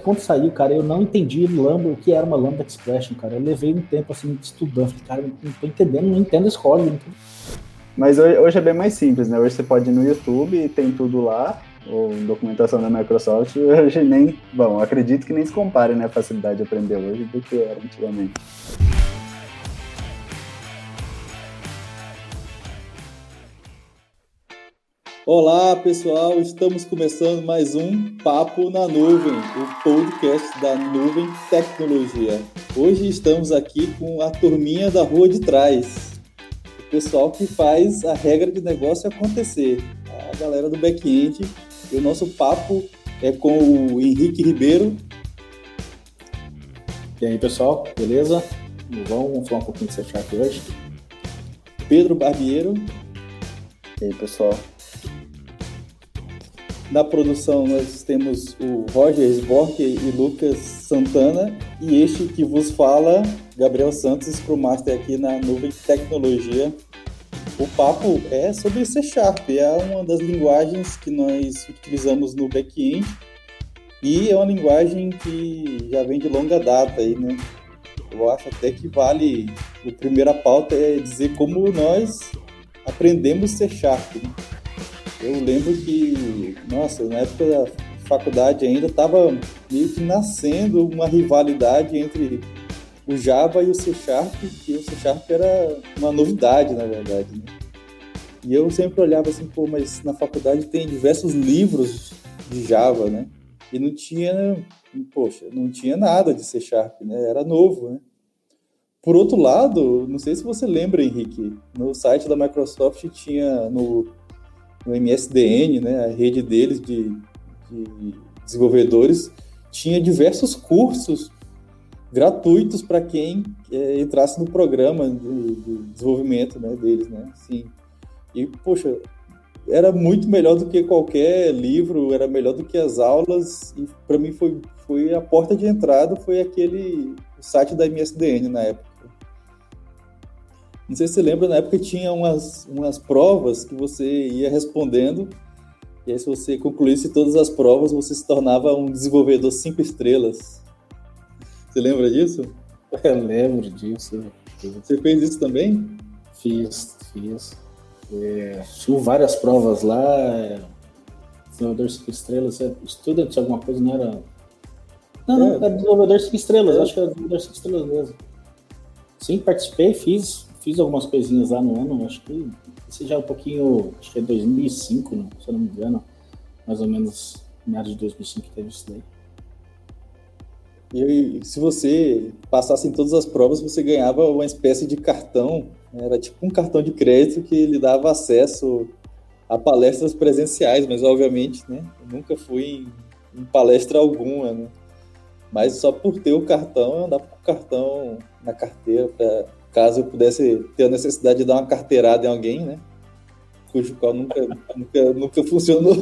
quando saiu, cara, eu não entendi o que era uma Lambda Expression, cara. Eu levei um tempo, assim, estudando. Falei, cara, não tô entendendo, não entendo esse código. Mas hoje é bem mais simples, né? Hoje você pode ir no YouTube e tem tudo lá, ou documentação da Microsoft. Hoje nem... Bom, acredito que nem se compare, né? A facilidade de aprender hoje do que era antigamente. Olá, pessoal, estamos começando mais um Papo na Nuvem, o podcast da Nuvem Tecnologia. Hoje estamos aqui com a turminha da rua de trás, o pessoal que faz a regra de negócio acontecer, a galera do back-end. E o nosso papo é com o Henrique Ribeiro. E aí, pessoal, beleza? Vamos falar um pouquinho de C# hoje. Pedro Barbiero. E aí, pessoal? Na produção nós temos o Roger Sbork e Lucas Santana, e este que vos fala, Gabriel Santos, Scrum Master aqui na Nuvem Tecnologia. O papo é sobre C#, é uma das linguagens que nós utilizamos no back-end e é uma linguagem que já vem de longa data aí, né? Eu acho até que vale, a primeira pauta é dizer como nós aprendemos C#, né? Eu lembro que, na época da faculdade ainda estava meio que nascendo uma rivalidade entre o Java e o C#, que o C# era uma novidade, na verdade, né? E eu sempre olhava assim, mas na faculdade tem diversos livros de Java, né? E não tinha nada de C#, né? Era novo, né? Por outro lado, não sei se você lembra, Henrique, no site da Microsoft tinha no MSDN, né, a rede deles de desenvolvedores, tinha diversos cursos gratuitos para quem entrasse no programa de desenvolvimento, né, deles, né, assim. E, era muito melhor do que qualquer livro, era melhor do que as aulas, e para mim foi a porta de entrada, foi o site da MSDN na época. Não sei se você lembra, na época tinha umas provas que você ia respondendo, e aí se você concluísse todas as provas, você se tornava um desenvolvedor 5 estrelas. Você lembra disso? Eu lembro disso. Você fez isso também? Fiz. Tinha várias provas lá, desenvolvedor 5 estrelas, student, alguma coisa, não era... Não, era desenvolvedor 5 estrelas, acho que era desenvolvedor 5 estrelas mesmo. Sim, participei, fiz algumas coisinhas lá no ano, acho que esse já é um pouquinho, acho que é 2005, né, se eu não me engano, mais ou menos meados de 2005 que teve isso daí. E se você passasse em todas as provas, você ganhava uma espécie de cartão, né? Era tipo um cartão de crédito que lhe dava acesso a palestras presenciais, mas obviamente, né, eu nunca fui em palestra alguma, né? Mas só por ter o cartão, eu andava com o cartão na carteira, caso eu pudesse ter a necessidade de dar uma carteirada em alguém, né? Cujo qual nunca funcionou.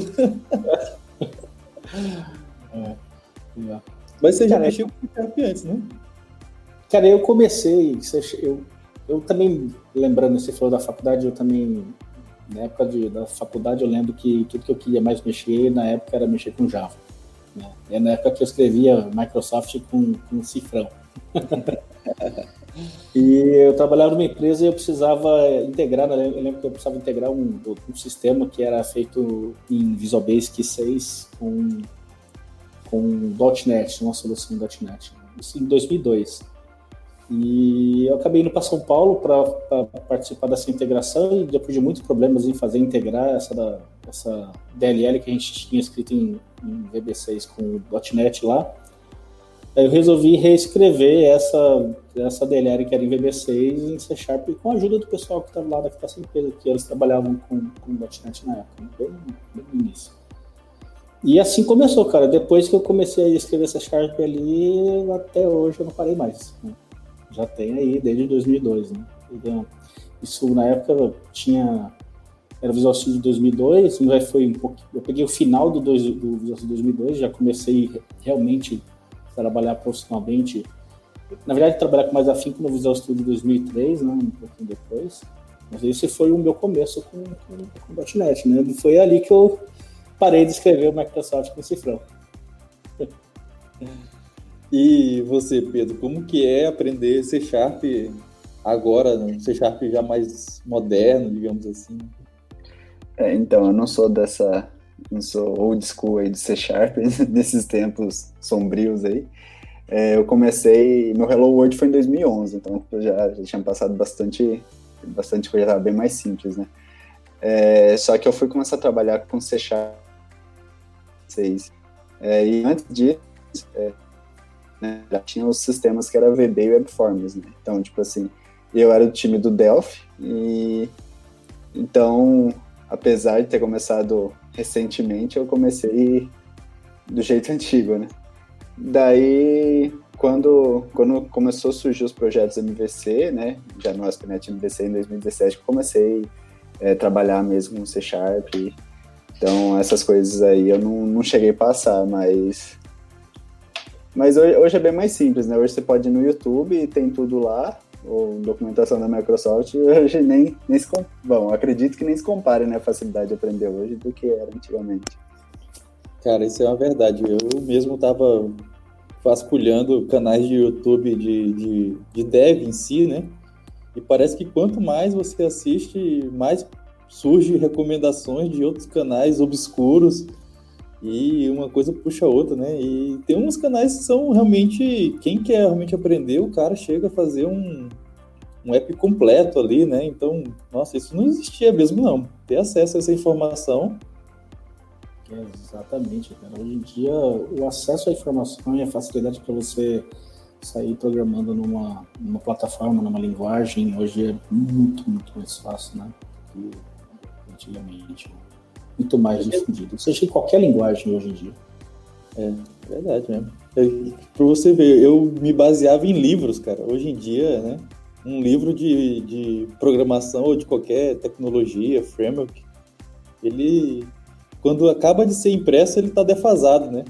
Mas você já mexeu com o C# antes, né? Cara, eu comecei, eu também, lembrando, você falou da faculdade, eu também, na época da faculdade, eu lembro que tudo que eu queria mais mexer, na época, era mexer com Java. Né? É na época que eu escrevia Microsoft com cifrão. E eu trabalhava numa empresa e eu precisava integrar, né? Eu lembro que eu precisava integrar um sistema que era feito em Visual Basic 6 com .NET, uma solução .NET. Isso em 2002. E eu acabei indo para São Paulo para participar dessa integração e depois de muitos problemas em fazer integrar essa DLL que a gente tinha escrito em VB6 com o .NET lá, eu resolvi reescrever essa DLL que era em VB6 em C# com a ajuda do pessoal que estava lá dessa empresa, que eles trabalhavam com .NET na época, bem no início. E assim começou, cara. Depois que eu comecei a escrever C# ali, até hoje eu não parei mais. Né? Já tem aí desde 2002, né? Então, isso na época era o Visual Studio 2002, mas foi um pouquinho. Eu peguei o final do Visual Studio 2002, já comecei realmente a trabalhar profissionalmente. Na verdade, trabalhar com mais afinco no Visual Studio 2003, né? Um pouquinho depois. Mas esse foi o meu começo com .NET, né? Foi ali que eu parei de escrever o Microsoft com cifrão. E você, Pedro, como que é aprender C Sharp agora, né? C Sharp já mais moderno, digamos assim? Então, eu não sou old school aí de C Sharp, desses tempos sombrios aí. Eu comecei, meu Hello World foi em 2011, então eu já tinha passado bastante coisa, estava bem mais simples, né? Só que eu fui começar a trabalhar com C Sharp 6. E antes disso, né, já tinha os sistemas que era VB e Webforms, né? Então, tipo assim, eu era do time do Delphi, e então, apesar de ter começado recentemente, eu comecei do jeito antigo, né? Daí, quando começou a surgir os projetos MVC, né, já no ASP.NET MVC em 2017, eu comecei a trabalhar mesmo com C Sharp. Então, essas coisas aí eu não cheguei a passar, mas hoje é bem mais simples, né? Hoje você pode ir no YouTube e tem tudo lá, ou documentação da Microsoft, hoje nem se... Bom, acredito que nem se compare, né, a facilidade de aprender hoje do que era antigamente. Cara, isso é uma verdade. Eu mesmo estava vasculhando canais de YouTube de dev em si, né? E parece que quanto mais você assiste, mais surge recomendações de outros canais obscuros e uma coisa puxa a outra, né? E tem uns canais que são realmente... Quem quer realmente aprender, o cara chega a fazer um app completo ali, né? Então, nossa, isso não existia mesmo, não. Ter acesso a essa informação... Exatamente, cara. Hoje em dia, o acesso à informação e a facilidade para você sair programando numa plataforma, numa linguagem, hoje é muito, muito mais fácil, né? Do que antigamente. Muito mais difundido. Seja em qualquer linguagem hoje em dia. É verdade mesmo. Para você ver, eu me baseava em livros, cara. Hoje em dia, né? Um livro de programação ou de qualquer tecnologia, framework, ele... Quando acaba de ser impresso, ele está defasado, né?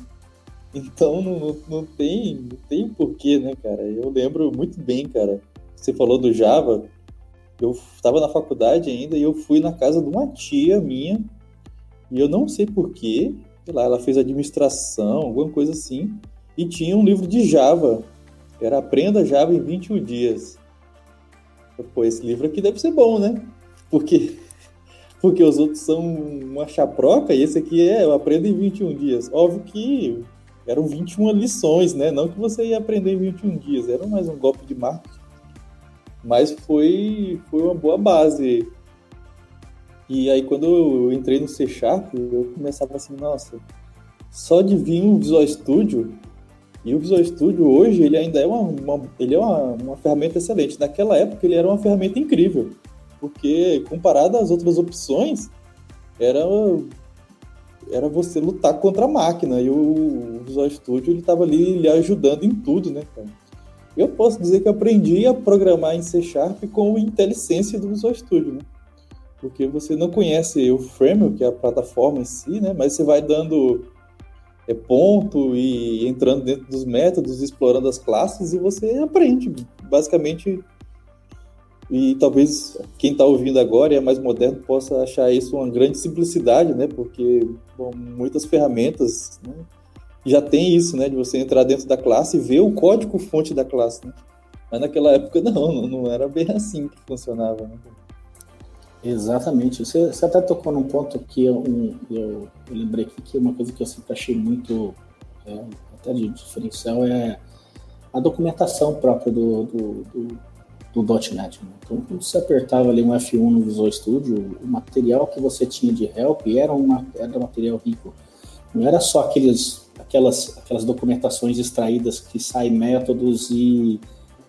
Então, não tem porquê, né, cara? Eu lembro muito bem, cara. Você falou do Java. Eu estava na faculdade ainda e eu fui na casa de uma tia minha. E eu não sei porquê. Sei lá, ela fez administração, alguma coisa assim. E tinha um livro de Java. Era Aprenda Java em 21 dias. Pô, esse livro aqui deve ser bom, né? Porque os outros são uma chaproca e esse aqui eu aprendo em 21 dias. Óbvio que eram 21 lições, né? Não que você ia aprender em 21 dias, era mais um golpe de marketing. Mas foi uma boa base. E aí quando eu entrei no C Sharp, eu começava assim, nossa, só de vir o Visual Studio, e o Visual Studio hoje ele ainda é uma ferramenta excelente. Naquela época ele era uma ferramenta incrível. Porque, comparado às outras opções, era você lutar contra a máquina. E o Visual Studio ele estava ali lhe ajudando em tudo, né, cara? Eu posso dizer que eu aprendi a programar em C Sharp com o IntelliSense do Visual Studio, né? Porque você não conhece o framework, que é a plataforma em si, né? Mas você vai dando ponto e entrando dentro dos métodos, explorando as classes e você aprende, basicamente. E talvez quem está ouvindo agora e é mais moderno possa achar isso uma grande simplicidade, né? Porque muitas ferramentas, né, já tem isso, né? De você entrar dentro da classe e ver o código-fonte da classe, né? Mas naquela época não era bem assim que funcionava, né? Exatamente. Você até tocou num ponto que eu lembrei aqui, que uma coisa que eu sempre achei muito até de diferencial é a documentação própria do .NET. Né? Então, quando você apertava ali um F1 no Visual Studio, o material que você tinha de help era um material rico. Não era só aquelas documentações extraídas que saem métodos e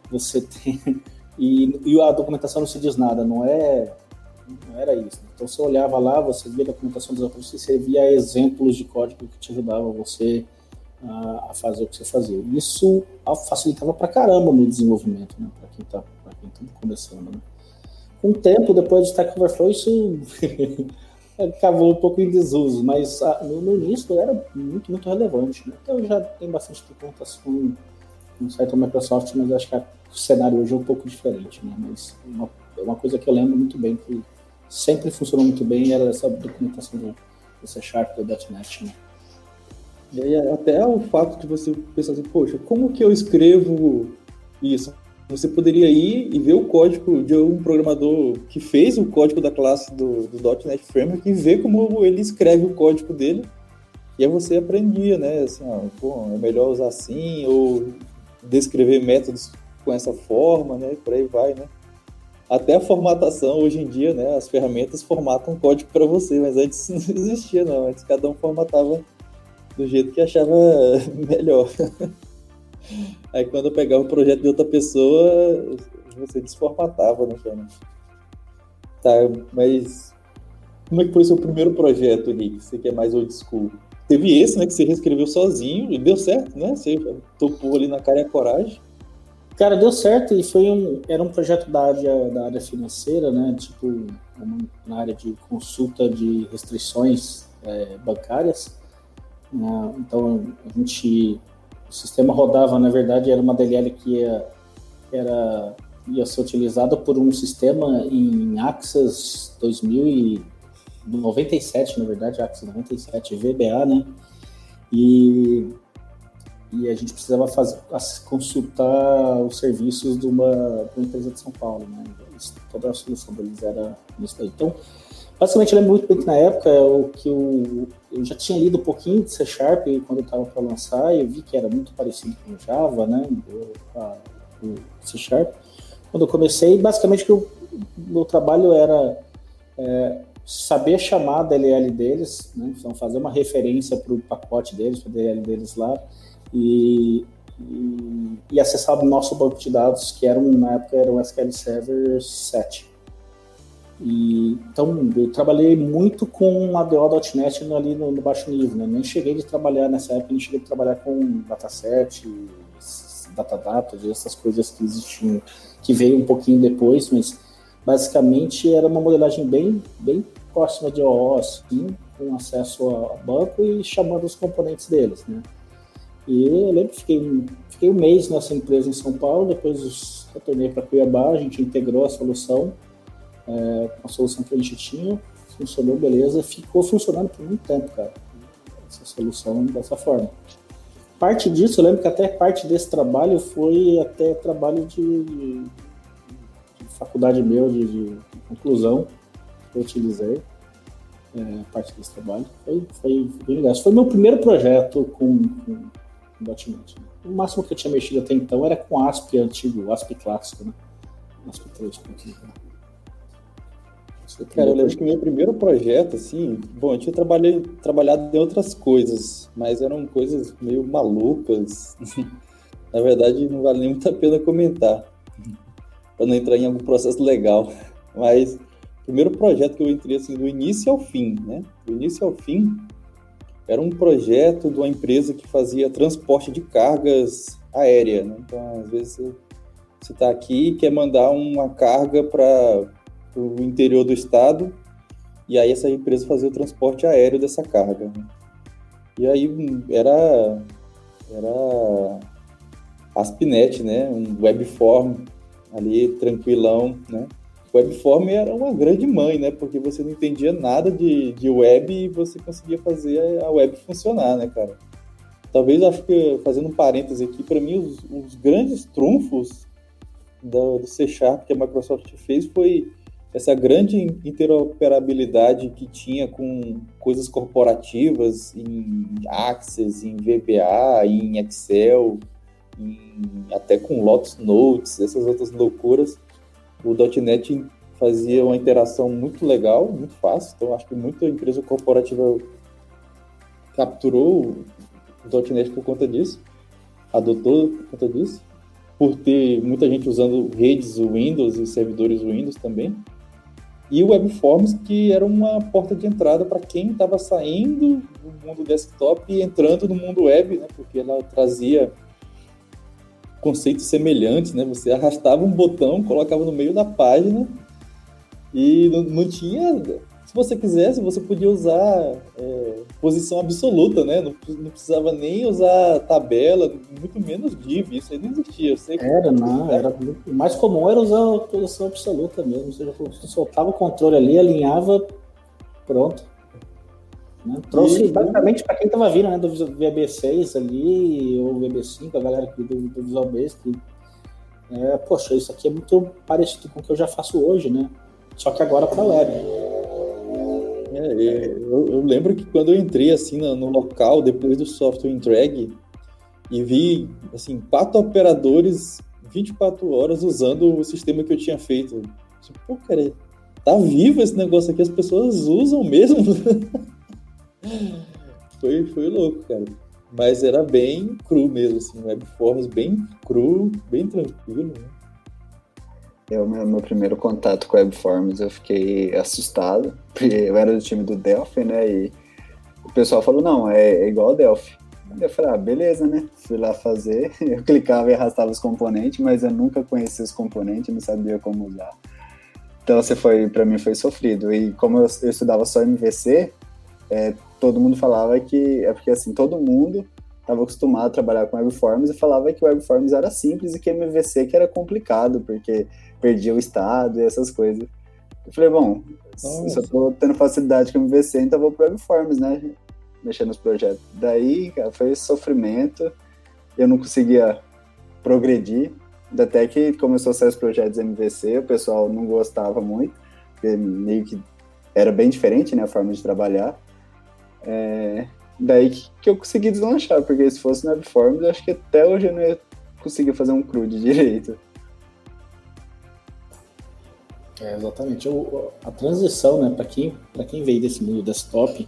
você tem... E a documentação não se diz nada, não era isso. Então, você olhava lá, você via a documentação dos autores, você via exemplos de código que te ajudavam você a fazer o que você fazia. Isso facilitava pra caramba no desenvolvimento, né? Para quem tá começando, né? Com o tempo, depois de Stack Overflow, isso acabou um pouco em desuso, mas no início era muito, muito relevante, né? Então já tem bastante documentação no site da Microsoft, mas acho que o cenário hoje é um pouco diferente, né? Mas uma coisa que eu lembro muito bem, que sempre funcionou muito bem, era essa documentação do C Sharp, do .NET, né? E aí, até o fato de você pensar assim, poxa, como que eu escrevo isso? Você poderia ir e ver o código de um programador que fez o código da classe do .NET Framework e ver como ele escreve o código dele. E aí você aprendia, né? Assim, pô, é melhor usar assim, ou descrever métodos com essa forma, né? Por aí vai, né? Até a formatação, hoje em dia, né? As ferramentas formatam código para você, mas antes não existia, não. Antes cada um formatava do jeito que achava melhor. Aí quando eu pegava o projeto de outra pessoa, você desformatava, né, cara? Tá, mas como é que foi o seu primeiro projeto, Henrique? Você que é mais old school. Teve esse, né, que você reescreveu sozinho e deu certo, né? Você topou ali na cara e a coragem. Cara, deu certo e era um projeto da área financeira, né? Tipo, na área de consulta de restrições bancárias. Então, o sistema rodava, na verdade, era uma DLL que ia ser utilizada por um sistema em Access 2097, na verdade, Access 97, VBA, né? E a gente precisava consultar os serviços de uma empresa de São Paulo, né? Toda a solução deles era isso daí. Então, basicamente, eu lembro muito bem que na época eu já tinha lido um pouquinho de C# quando eu estava para lançar, e eu vi que era muito parecido com o Java, né? O C#. Quando eu comecei, basicamente, o meu trabalho era saber chamar a DLL deles, né? Então, fazer uma referência para o pacote deles, para a DLL deles lá, e acessar o nosso banco de dados, que na época era o SQL Server 7. Então, eu trabalhei muito com ADO.NET ali no baixo nível, né? Nem cheguei de trabalhar nessa época, nem cheguei de trabalhar com dataset, Datadata, essas coisas que existiam, que veio um pouquinho depois, mas basicamente era uma modelagem bem, bem próxima de OO, assim, com acesso a banco e chamando os componentes deles, né? E eu lembro que fiquei um mês nessa empresa em São Paulo, depois retornei para Cuiabá, a gente integrou a solução, a solução que a gente tinha, funcionou, beleza, ficou funcionando por muito tempo, cara, essa solução dessa forma. Parte disso, eu lembro que até parte desse trabalho foi até trabalho de faculdade meu, de conclusão, que eu utilizei, parte desse trabalho, foi bem legal. Esse foi meu primeiro projeto com .NET. O máximo que eu tinha mexido até então era com ASP antigo, ASP clássico, né? ASP 3.0. Cara, eu lembro que o meu primeiro projeto, assim, bom, eu tinha trabalhado em outras coisas, mas eram coisas meio malucas. Na verdade, não vale nem muito a pena comentar, para não entrar em algum processo legal. Mas o primeiro projeto que eu entrei, assim, do início ao fim, né? Do início ao fim, era um projeto de uma empresa que fazia transporte de cargas aérea, né? Então, às vezes, você está aqui e quer mandar uma carga para o interior do estado, e aí essa empresa fazia o transporte aéreo dessa carga, né? E aí era ASP.NET, né? Um webform ali, tranquilão, né? O webform era uma grande mãe, né? Porque você não entendia nada de web e você conseguia fazer a web funcionar, né, cara? Talvez, acho que, fazendo um parêntese aqui, para mim, os grandes trunfos do C# que a Microsoft fez foi essa grande interoperabilidade que tinha com coisas corporativas em Access, em VBA, em Excel, até com Lotus Notes, essas outras loucuras. O .NET fazia uma interação muito legal, muito fácil, então acho que muita empresa corporativa capturou o .NET por conta disso, adotou por conta disso, por ter muita gente usando redes Windows e servidores Windows também. E o Webforms, que era uma porta de entrada para quem estava saindo do mundo desktop e entrando no mundo web, né? Porque ela trazia conceitos semelhantes, né? Você arrastava um botão, colocava no meio da página e não tinha... Se você quisesse, você podia usar posição absoluta, né? Não precisava nem usar tabela, muito menos div, isso aí não existia. Eu sei que... O mais comum era usar a posição absoluta mesmo. Ou seja, você soltava o controle ali, alinhava, pronto. Né? Trouxe basicamente para quem estava vindo, né, do VB6 ali, ou VB5, a galera do Visual Basic. Poxa, isso aqui é muito parecido com o que eu já faço hoje, né? Só que agora para web. Eu lembro que quando eu entrei assim no local, depois do software entregue, e vi assim, 4 operadores 24 horas usando o sistema que eu tinha feito. Pô, cara, tá vivo esse negócio aqui, as pessoas usam mesmo. Foi louco, cara. Mas era bem cru mesmo, assim, Webforms bem cru, bem tranquilo, né? Meu primeiro contato com Webforms, eu fiquei assustado, porque eu era do time do Delphi, né, e o pessoal falou, não, é igual ao Delphi. Eu falei, beleza, né, fui lá fazer, eu clicava e arrastava os componentes, mas eu nunca conhecia os componentes, não sabia como usar. Então, pra mim foi sofrido, e como eu estudava só MVC, todo mundo falava que, porque assim, todo mundo estava acostumado a trabalhar com Webforms e falava que o Webforms era simples e que MVC que era complicado, porque perdia o estado e essas coisas. Eu falei, bom, se eu tô tendo facilidade com MVC, então eu vou pro Webforms, né? Mexer nos projetos. Daí, cara, foi sofrimento, eu não conseguia progredir, até que começou a sair os projetos MVC, o pessoal não gostava muito, porque meio que era bem diferente, né, a forma de trabalhar. Daí que eu consegui deslanchar, porque se fosse no Webforms, eu acho que até hoje eu não ia conseguir fazer um CRUD direito. Exatamente. A transição, né, para quem veio desse mundo desktop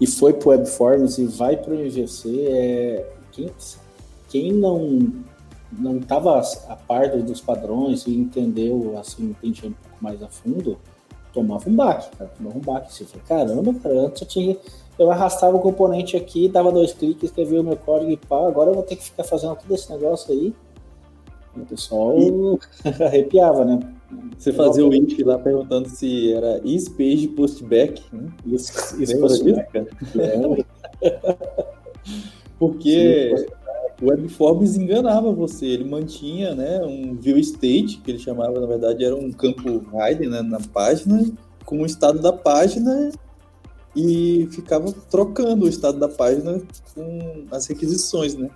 e foi para o Webforms e vai para o MVC, quem não estava a par dos padrões e entendia um pouco mais a fundo, tomava um baque, cara. Você falou, caramba, cara, antes eu arrastava o componente aqui, dava 2 cliques, escrevia o meu código e pá, agora eu vou ter que ficar fazendo todo esse negócio aí. E o pessoal arrepiava, né? Você fazia o if lá perguntando se era is page postback. Isso postback. Porque o Webforms enganava você, ele mantinha, né, um view state, que ele chamava, na verdade, era um campo hidden, né, na página, com o estado da página, e ficava trocando o estado da página com as requisições, né?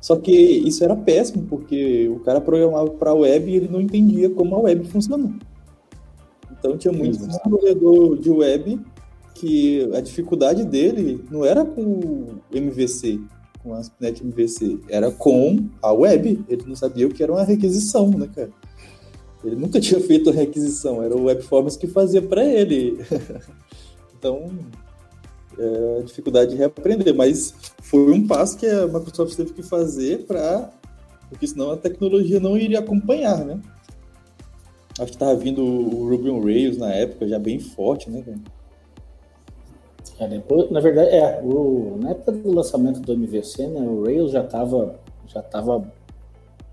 Só que isso era péssimo, porque o cara programava para a web e ele não entendia como a web funcionava. Então tinha muito desenvolvedor de web que a dificuldade dele não era com o MVC, com a ASP.NET MVC, era com a web. Ele não sabia o que era uma requisição, né, cara? Ele nunca tinha feito a requisição, era o Webforms que fazia para ele. Então, a dificuldade de reaprender, mas foi um passo que a Microsoft teve que fazer porque senão a tecnologia não iria acompanhar, né? Acho que estava vindo o Ruby on Rails na época, já bem forte, né, cara? Depois, na verdade, na época do lançamento do MVC, né, o Rails já estava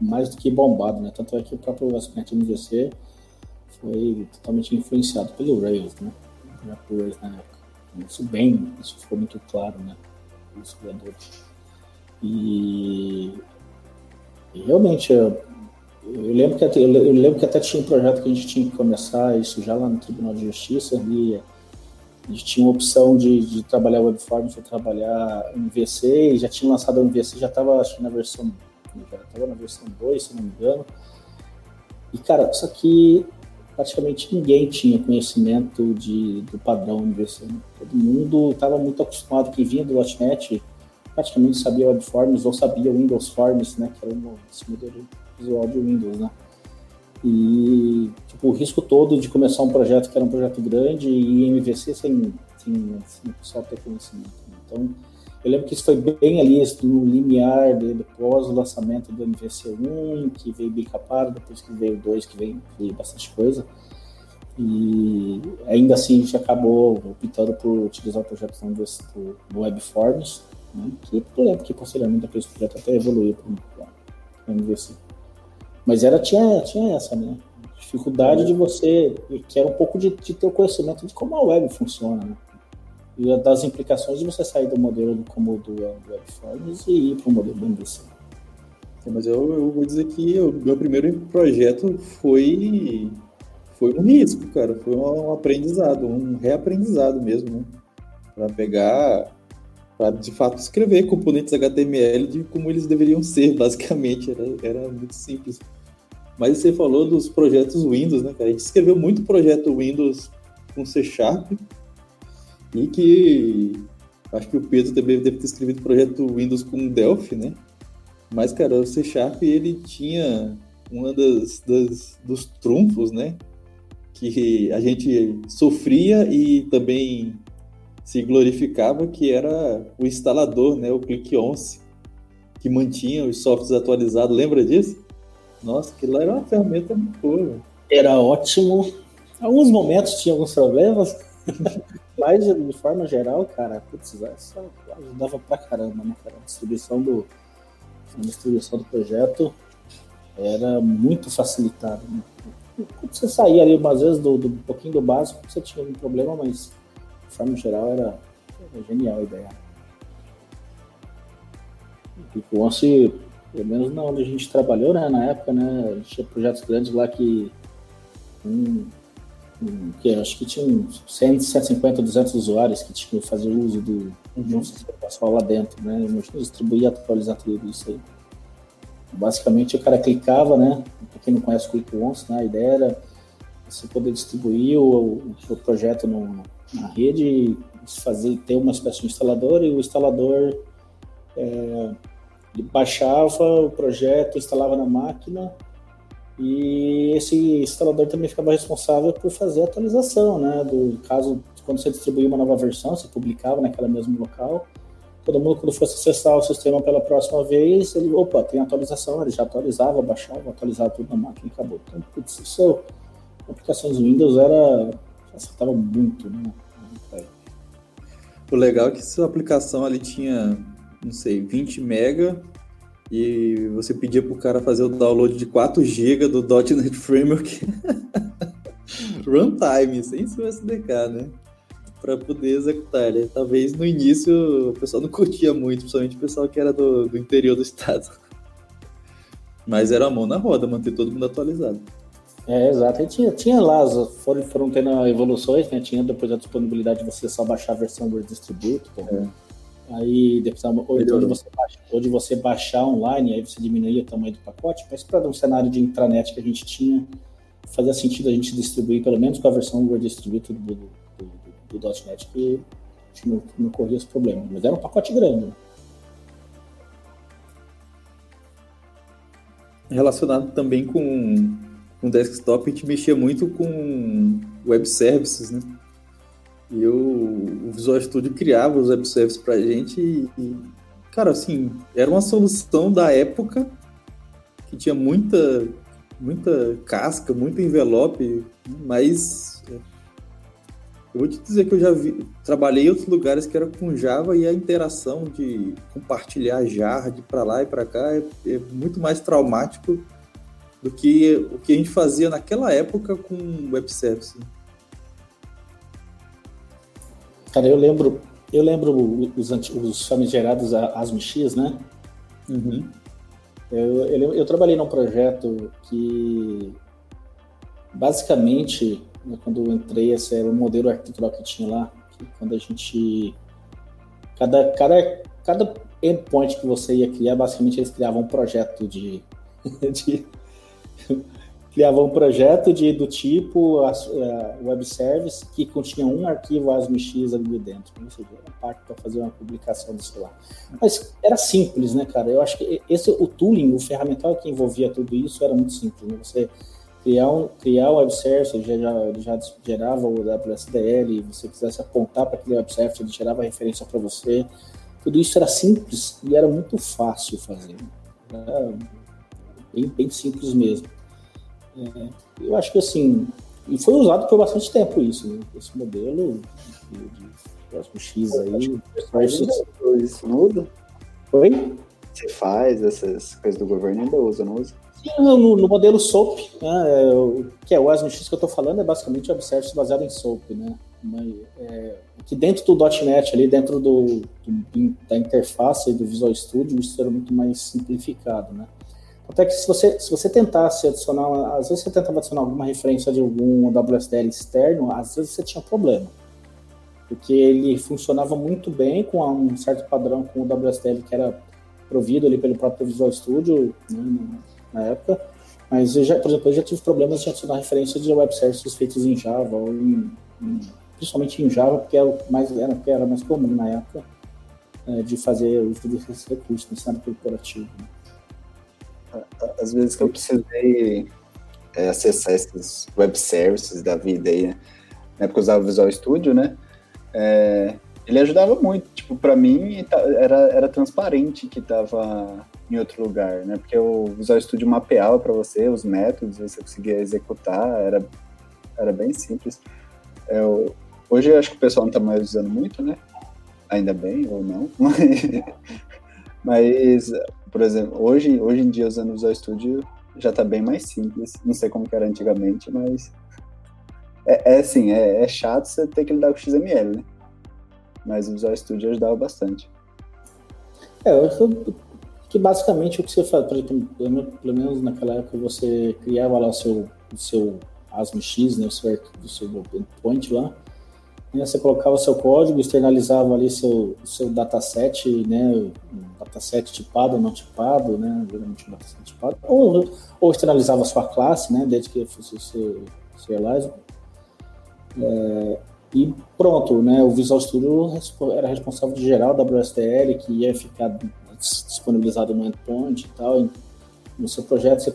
mais do que bombado, né? Tanto é que o próprio ASP.NET MVC foi totalmente influenciado pelo Rails, né? Já por Rails na época. Isso ficou muito claro, né? Os criadores. E realmente, eu lembro que até tinha um projeto que a gente tinha que começar isso já lá no Tribunal de Justiça, e a gente tinha uma opção de trabalhar Webforms ou trabalhar MVC, e já tinha lançado o MVC, já estava na versão 2, se não me engano. E, cara, só que praticamente ninguém tinha conhecimento do padrão MVC. Né? Todo mundo estava muito acostumado, quem vinha do .NET praticamente sabia Webforms ou sabia Windows Forms, né, que era um modelo visual de Windows, né? E o risco todo de começar um projeto que era um projeto grande e MVC sem o pessoal ter conhecimento. Né? Então, eu lembro que isso foi bem ali no limiar depois do lançamento do MVC1, que veio bem capado, depois que veio o 2, que veio bastante coisa. E ainda assim a gente acabou optando por utilizar o projeto do Webforms, né? Que eu lembro que posteriormente depois o projeto até evoluiu para o MVC. Mas tinha essa, né? Dificuldade de você, que era um pouco de ter o conhecimento de como a web funciona, né? E das implicações de você sair do modelo como do Webforms e ir para o modelo do MVC. Mas eu vou dizer que o meu primeiro projeto foi um risco, cara. Foi um aprendizado, um reaprendizado mesmo, né? para pegar, para de fato escrever componentes HTML de como eles deveriam ser, basicamente, era muito simples. Mas você falou dos projetos Windows, né, cara? A gente escreveu muito projeto Windows com C#, e que acho que o Pedro também deve ter escrevido projeto Windows com Delphi, né? Mas, cara, o C# ele tinha uma dos trunfos, né? Que a gente sofria e também se glorificava, que era o instalador, né? O ClickOnce, que mantinha os softwares atualizados. Lembra disso? Nossa, aquilo lá era uma ferramenta muito boa. Era ótimo. Em alguns momentos tinha alguns problemas, mas de forma geral, cara, putz, essa ajudava pra caramba, né, cara? A distribuição do projeto era muito facilitada, né? Quando você saía ali umas vezes do pouquinho do básico, você tinha algum problema, mas de forma geral era genial a ideia. E o ONCE, pelo menos na onde a gente trabalhou, né, na época, né, a gente tinha projetos grandes lá que acho que tinha uns 100, 150, 200 usuários que tinham que fazer uso de um sistema pessoal lá dentro, né? Imagina distribuir e atualizar tudo isso aí. Basicamente, o cara clicava, né? Para quem não conhece o ClickOnce, né? A ideia era você poder distribuir o projeto na rede e ter uma espécie de instalador, e o instalador ele baixava o projeto, instalava na máquina, e esse instalador também ficava responsável por fazer a atualização, né? Do caso, quando você distribuía uma nova versão, você publicava naquele mesmo local. Todo mundo, quando fosse acessar o sistema pela próxima vez, ele, tem atualização, ele já atualizava, baixava, atualizava tudo na máquina e acabou. Então, isso, aplicações Windows facilitava muito, né? O legal é que essa aplicação ali tinha, não sei, 20 mega, e você pedia pro cara fazer o download de 4 GB do .NET Framework runtime, sem seu SDK, né? Para poder executar, né? Talvez no início o pessoal não curtia muito, principalmente o pessoal que era do interior do estado. Mas era a mão na roda, manter todo mundo atualizado. Exato. E tinha lá, foram tendo evoluções, né? Tinha depois a disponibilidade de você só baixar a versão do Distributor. Aí depois, ou de você baixar online, aí você diminuía o tamanho do pacote. Mas para um cenário de intranet que a gente tinha, fazia sentido a gente distribuir pelo menos com a versão do Distributor do .NET, que não corria esse problema. Mas era um pacote grande. Relacionado também com desktop, a gente mexia muito com web services, né? E o Visual Studio criava os web services pra gente e, cara, assim, era uma solução da época que tinha muita casca, muito envelope, mas eu vou te dizer que eu já trabalhei em outros lugares que era com Java, e a interação de compartilhar jar de para lá e para cá é muito mais traumático do que o que a gente fazia naquela época com web service. Cara, eu lembro os famigerados ASMX, né? Uhum. Eu trabalhei num projeto que basicamente, quando eu entrei, esse era o modelo arquitetural que tinha lá, que quando a gente... Cada endpoint que você ia criar, basicamente eles criavam um projeto criavam um projeto do tipo web service que continha um arquivo ASMX ali dentro, ou seja, era parte para fazer uma publicação disso lá. Mas era simples, né, cara? Eu acho que o tooling, o ferramental que envolvia tudo isso era muito simples, né? Você criar um web service, ele já gerava o WSDL, se você quisesse apontar para aquele web service, ele gerava a referência para você. Tudo isso era simples e era muito fácil fazer. Era bem simples mesmo. Eu acho que assim, e foi usado por bastante tempo isso, né? Esse modelo de ASMX aí. Isso muda? Oi? Você faz essas coisas do governo, ainda usa, não usa? Sim, no modelo SOAP, né, que é o ASMX que eu estou falando, é basicamente o web service baseado em SOAP, né? Que dentro do .NET, ali dentro da interface do Visual Studio, isso era muito mais simplificado, né? Até que se você tentasse adicionar, às vezes você tentava adicionar alguma referência de algum WSDL externo, às vezes você tinha problema. porque ele funcionava muito bem com um certo padrão com o WSDL que era provido ali pelo próprio Visual Studio, né, na época, mas por exemplo, eu já tive problemas de adicionar referências de web services feitos em Java, ou principalmente em Java, porque era mais comum na época de fazer o uso desses recursos no cenário corporativo. Às vezes que eu precisei acessar esses web services da vida aí, né? Na época eu usava o Visual Studio, né? Ele ajudava muito, tipo, para mim era transparente que estava em outro lugar, né? Porque o Visual Studio mapeava para você os métodos, você conseguia executar, era bem simples. Hoje eu acho que o pessoal não está mais usando muito, né? Ainda bem, ou não. Mas por exemplo, hoje em dia usando o Visual Studio já está bem mais simples. Não sei como que era antigamente, mas assim, é chato você ter que lidar com XML, né? Mas o Visual Studio ajudava bastante. Eu acho que basicamente o que você faz, por exemplo, pelo menos naquela época você criava lá o seu ASM-X, né, o seu endpoint lá, né, você colocava o seu código, externalizava ali seu dataset, né, um dataset tipado ou não tipado, né, geralmente um dataset tipado, ou externalizava a sua classe, né, desde que fosse o seu serializer. E pronto, né? O Visual Studio era responsável de gerar o WSDL, que ia ficar disponibilizado no endpoint e tal. No seu projeto você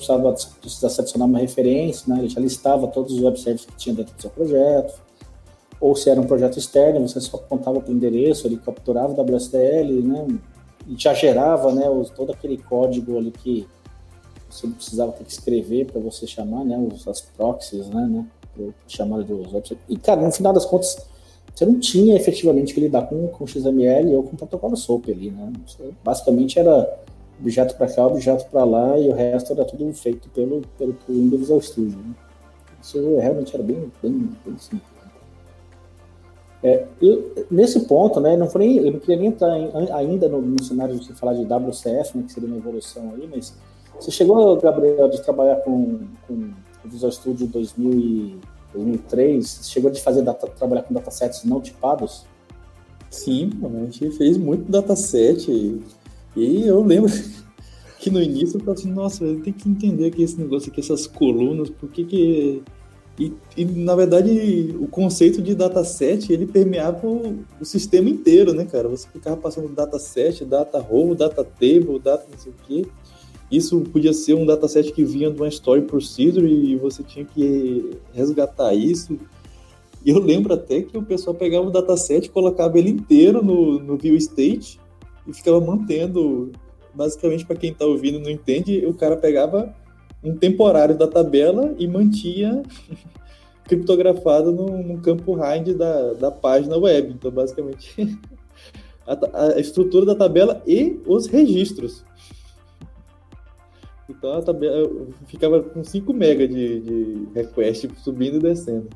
precisasse adicionar uma referência, né? Ele já listava todos os web services que tinha dentro do seu projeto. Ou se era um projeto externo, você só apontava para o endereço, ele capturava o WSDL, né? E já gerava, né, todo aquele código ali que você não precisava ter que escrever para você chamar, né? As proxies, né? Chamada dos websites. E, cara, no final das contas, você não tinha efetivamente que lidar com XML ou com protocolo SOAP ali, né? Você, basicamente era objeto para cá, objeto para lá, e o resto era tudo feito pelo Windows Visual Studio, né? Isso realmente era bem simples. Nesse ponto, né, eu não queria nem entrar ainda no cenário de você falar de WCF, né, que seria uma evolução aí, mas você chegou, Gabriel, de trabalhar com o Visual Studio 2003, você chegou de trabalhar com datasets não tipados? Sim, a gente fez muito dataset e eu lembro que no início eu falei assim, nossa, eu tenho que entender aqui esse negócio aqui, essas colunas, por que... E na verdade o conceito de dataset ele permeava o sistema inteiro, né, cara? Você ficava passando dataset, data row, data table, data não sei o quê. Isso podia ser um dataset que vinha de uma story procedure e você tinha que resgatar isso. E eu lembro até que o pessoal pegava o dataset, colocava ele inteiro no view state e ficava mantendo. Basicamente, para quem está ouvindo e não entende, o cara pegava um temporário da tabela e mantinha criptografado no campo RAID da página web. Então, basicamente, a estrutura da tabela e os registros. Então a tabela ficava com 5 MB de request subindo e descendo.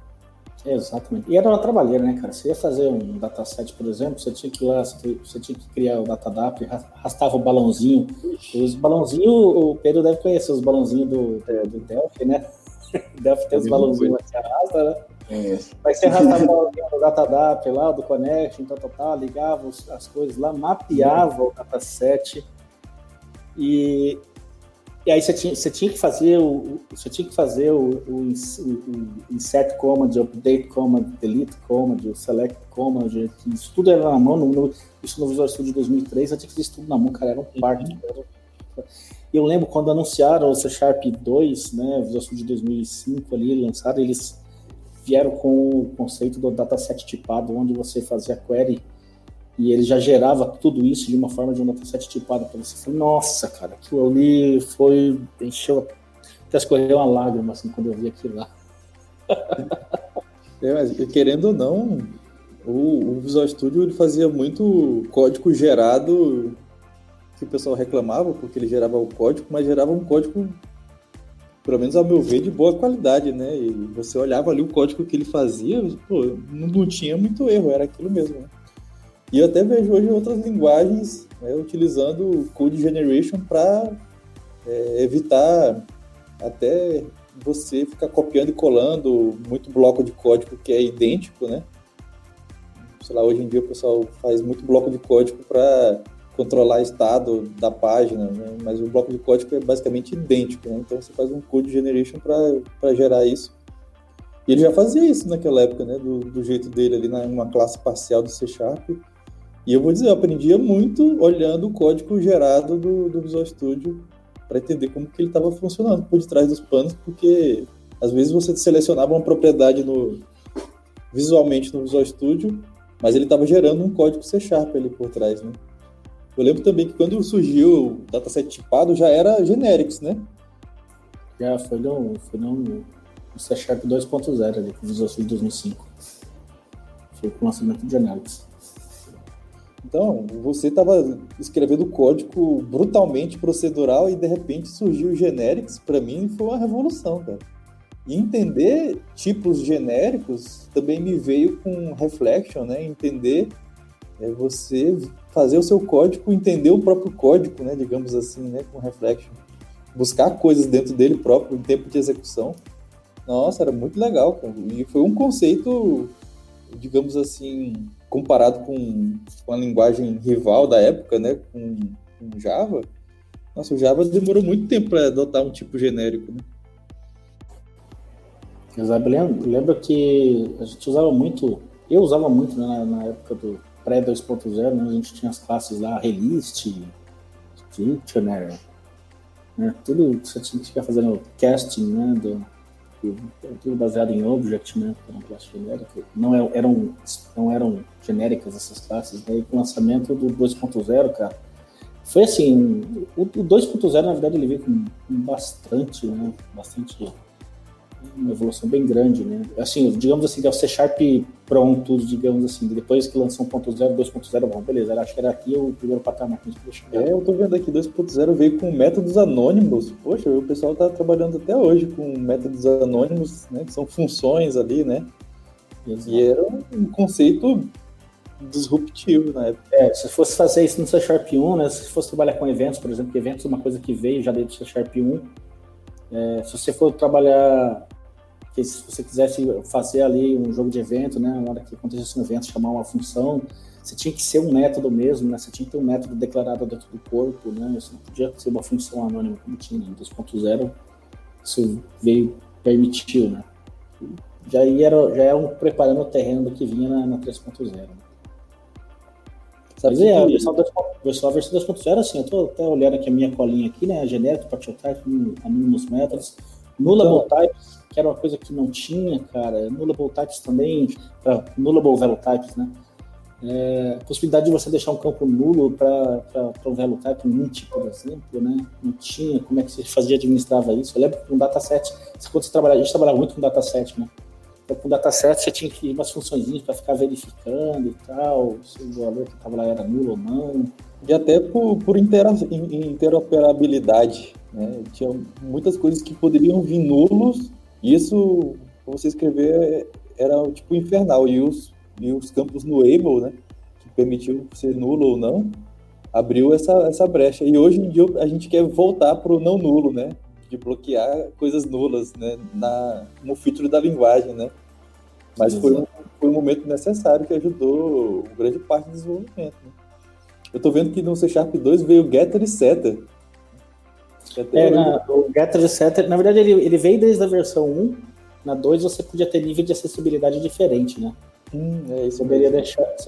Exatamente. E era uma trabalheira, né, cara? Você ia fazer um dataset, por exemplo, você tinha que ir lá, você tinha que criar o datadap, arrastava o balãozinho. Os balãozinhos, o Pedro deve conhecer os balãozinhos do Delphi, né? Delphi tem os balãozinhos que você arrasta, né? Mas você arrastava o balãozinho do datadap lá, do connection, ligava as coisas lá, mapeava o dataset e aí você tinha que fazer o insert command, o update command, delete command, o select command, isso tudo era na mão, isso no Visual Studio 2003, eu tinha que fazer isso tudo na mão, cara, era um parto. Eu lembro quando anunciaram o C# 2, né, o Visual Studio 2005 ali, lançaram, eles vieram com o conceito do dataset tipado, onde você fazia query e ele já gerava tudo isso de uma forma de um dataset tipado para você. Falei, nossa, cara, aquilo ali encheu, até escorreu uma lágrima, assim, quando eu vi aquilo lá. Mas querendo ou não, o Visual Studio ele fazia muito código gerado, que o pessoal reclamava, porque ele gerava o código, mas gerava um código, pelo menos ao meu ver, de boa qualidade, né? E você olhava ali o código que ele fazia, pô, não tinha muito erro, era aquilo mesmo, né? E eu até vejo hoje outras linguagens, né, utilizando Code Generation para evitar até você ficar copiando e colando muito bloco de código que é idêntico, né? sei lá, hoje em dia o pessoal faz muito bloco de código para controlar o estado da página, né? Mas o bloco de código é basicamente idêntico, né? Então você faz um code generation para gerar isso. E ele já fazia isso naquela época, né? Do jeito dele ali, numa classe parcial do C#. E eu vou dizer, eu aprendia muito olhando o código gerado do Visual Studio para entender como que ele estava funcionando por detrás dos panos, porque às vezes você selecionava uma propriedade visualmente no Visual Studio, mas ele estava gerando um código C# ali por trás, né? Eu lembro também que quando surgiu o dataset tipado, já era generics, né? Já foi no C# 2.0 ali, com o Visual Studio 2005. Foi com o lançamento de generics. Então, você estava escrevendo código brutalmente procedural e de repente surgiu o generics. Para mim foi uma revolução, cara. E entender tipos genéricos também me veio com reflection, né? Entender você fazer o seu código, entender o próprio código, né? Digamos assim, né? Com reflection. Buscar coisas dentro dele próprio em tempo de execução. Nossa, era muito legal, cara. E foi um conceito, digamos assim, comparado com a linguagem rival da época, né? Com Java. Nossa, o Java demorou muito tempo para adotar um tipo genérico, né? Exato. Lembro que a gente usava muito, eu usava muito, né, na época do pré-2.0, né, a gente tinha as classes lá, Relist, Dictionary, né, tudo que você tinha que ficar fazendo casting, né, tudo baseado em Object, né, que era uma classe genérica, não eram genéricas essas classes, né, e com o lançamento do 2.0, cara, foi assim, o 2.0, na verdade, ele veio com bastante, uma evolução bem grande, né? Assim, digamos assim, que é o C# pronto, digamos assim, depois que lançou 1.0, 2.0, bom, beleza, acho que era aqui o primeiro patamar que a gente podia chegar. Eu tô vendo aqui, 2.0 veio com métodos anônimos. Poxa, o pessoal tá trabalhando até hoje com métodos anônimos, né? Que são funções ali, né? Exato. E era um conceito disruptivo na época. Se fosse fazer isso no C# 1, né? Se fosse trabalhar com eventos, por exemplo, que eventos é uma coisa que veio já dentro do C# 1, se você for trabalhar, que se você quisesse fazer ali um jogo de evento, né, na hora que acontecesse um evento, chamar uma função, você tinha que ser um método mesmo, né, você tinha que ter um método declarado dentro do corpo, né, você não podia ser uma função anônima como tinha em 2.0, isso permitiu, né, já era preparando o terreno do que vinha na 3.0. Né. Mas a versão 2.0, assim, eu tô até olhando aqui a minha colinha aqui, né, genérico, prototype, anonymous methods, nullable types, que era uma coisa que não tinha, cara, nullable types também, nullable value types, né, possibilidade de você deixar um campo nulo para um value type, um int, por exemplo, né, não tinha, como é que você administrava isso? Eu lembro que com dataset, quando a gente trabalhava muito com dataset, né, então, com dataset você tinha que ir umas funçõezinhas para ficar verificando e tal, se o valor que estava lá era nulo ou não. E até por interoperabilidade, né? Tinha muitas coisas que poderiam vir nulos, e isso, para você escrever, era tipo infernal. E os campos nullable, né? Que permitiu ser nulo ou não, abriu essa brecha. E hoje em dia a gente quer voltar para o não nulo, né? De bloquear coisas nulas, né, como feature da linguagem, né? Mas foi um momento necessário que ajudou grande parte do desenvolvimento. Né? Eu tô vendo que no C# 2 veio o getter e setter. O getter e setter, na verdade, ele veio desde a versão 1. Na 2 você podia ter nível de acessibilidade diferente, né? Você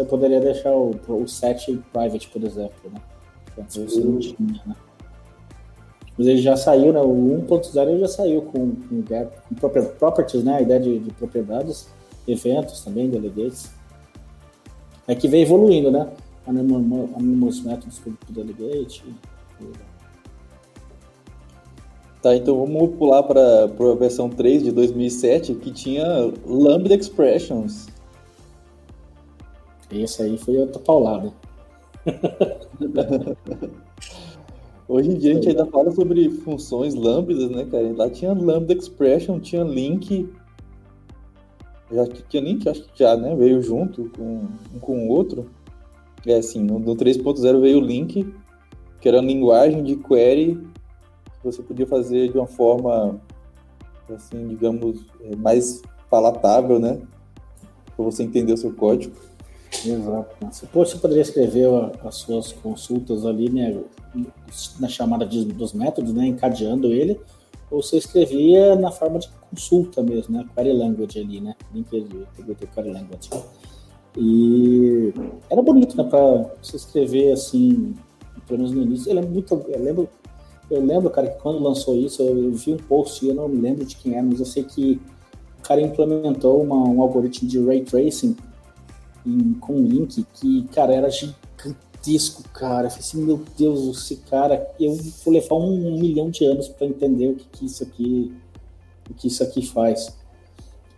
poderia deixar o set private, por exemplo, né? Você não tinha, né? Mas ele já saiu, né? O 1.0 ele já saiu com properties, né? A ideia de propriedades, eventos também, delegates. É que veio evoluindo, né? Anonymous methods para delegate. Tá, então vamos pular para a versão 3 de 2007, que tinha Lambda Expressions. Esse aí foi outra paulada. Hoje em dia a gente ainda fala sobre funções lambdas, né, cara? Lá tinha Lambda Expression, tinha link. Já tinha link, acho que já, né? Veio junto com o outro. Assim, no 3.0 veio o link, que era uma linguagem de query que você podia fazer de uma forma, assim, digamos, mais palatável, né? Para você entender o seu código. Exato. Você poderia escrever as suas consultas ali, né, na chamada dos métodos, né, encadeando ele, ou você escrevia na forma de consulta mesmo, né, query language ali, né, integrate query language. E era bonito, né, para você escrever assim, pelo menos no início. Eu lembro, cara, que quando lançou isso, eu vi um post, eu não me lembro de quem era, mas eu sei que o cara implementou um algoritmo de ray tracing com um link que, cara, era gigantesco, cara. Eu falei assim, meu Deus, esse cara, eu vou levar 1 milhão de anos para entender o que isso aqui faz.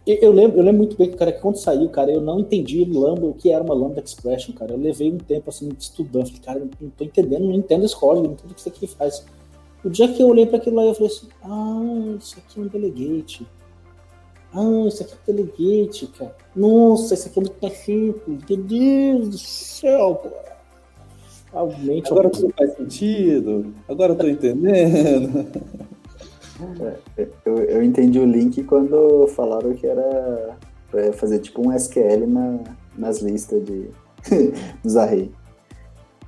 Eu lembro muito bem que, cara, que quando saiu, cara, eu não entendi o que era uma Lambda Expression, cara. Eu levei um tempo, assim, estudando. Falei, cara, eu não tô entendendo, não entendo esse código, não entendo o que isso aqui faz. O dia que eu olhei para aquilo lá, eu falei assim, isso aqui é um delegate. Isso aqui é um delegate, cara. Nossa, isso aqui é muito mais simples. Meu Deus do céu, pô. Realmente, agora tudo faz sentido. Agora eu tô entendendo. Eu entendi o link quando falaram que era para fazer tipo um SQL nas listas dos array.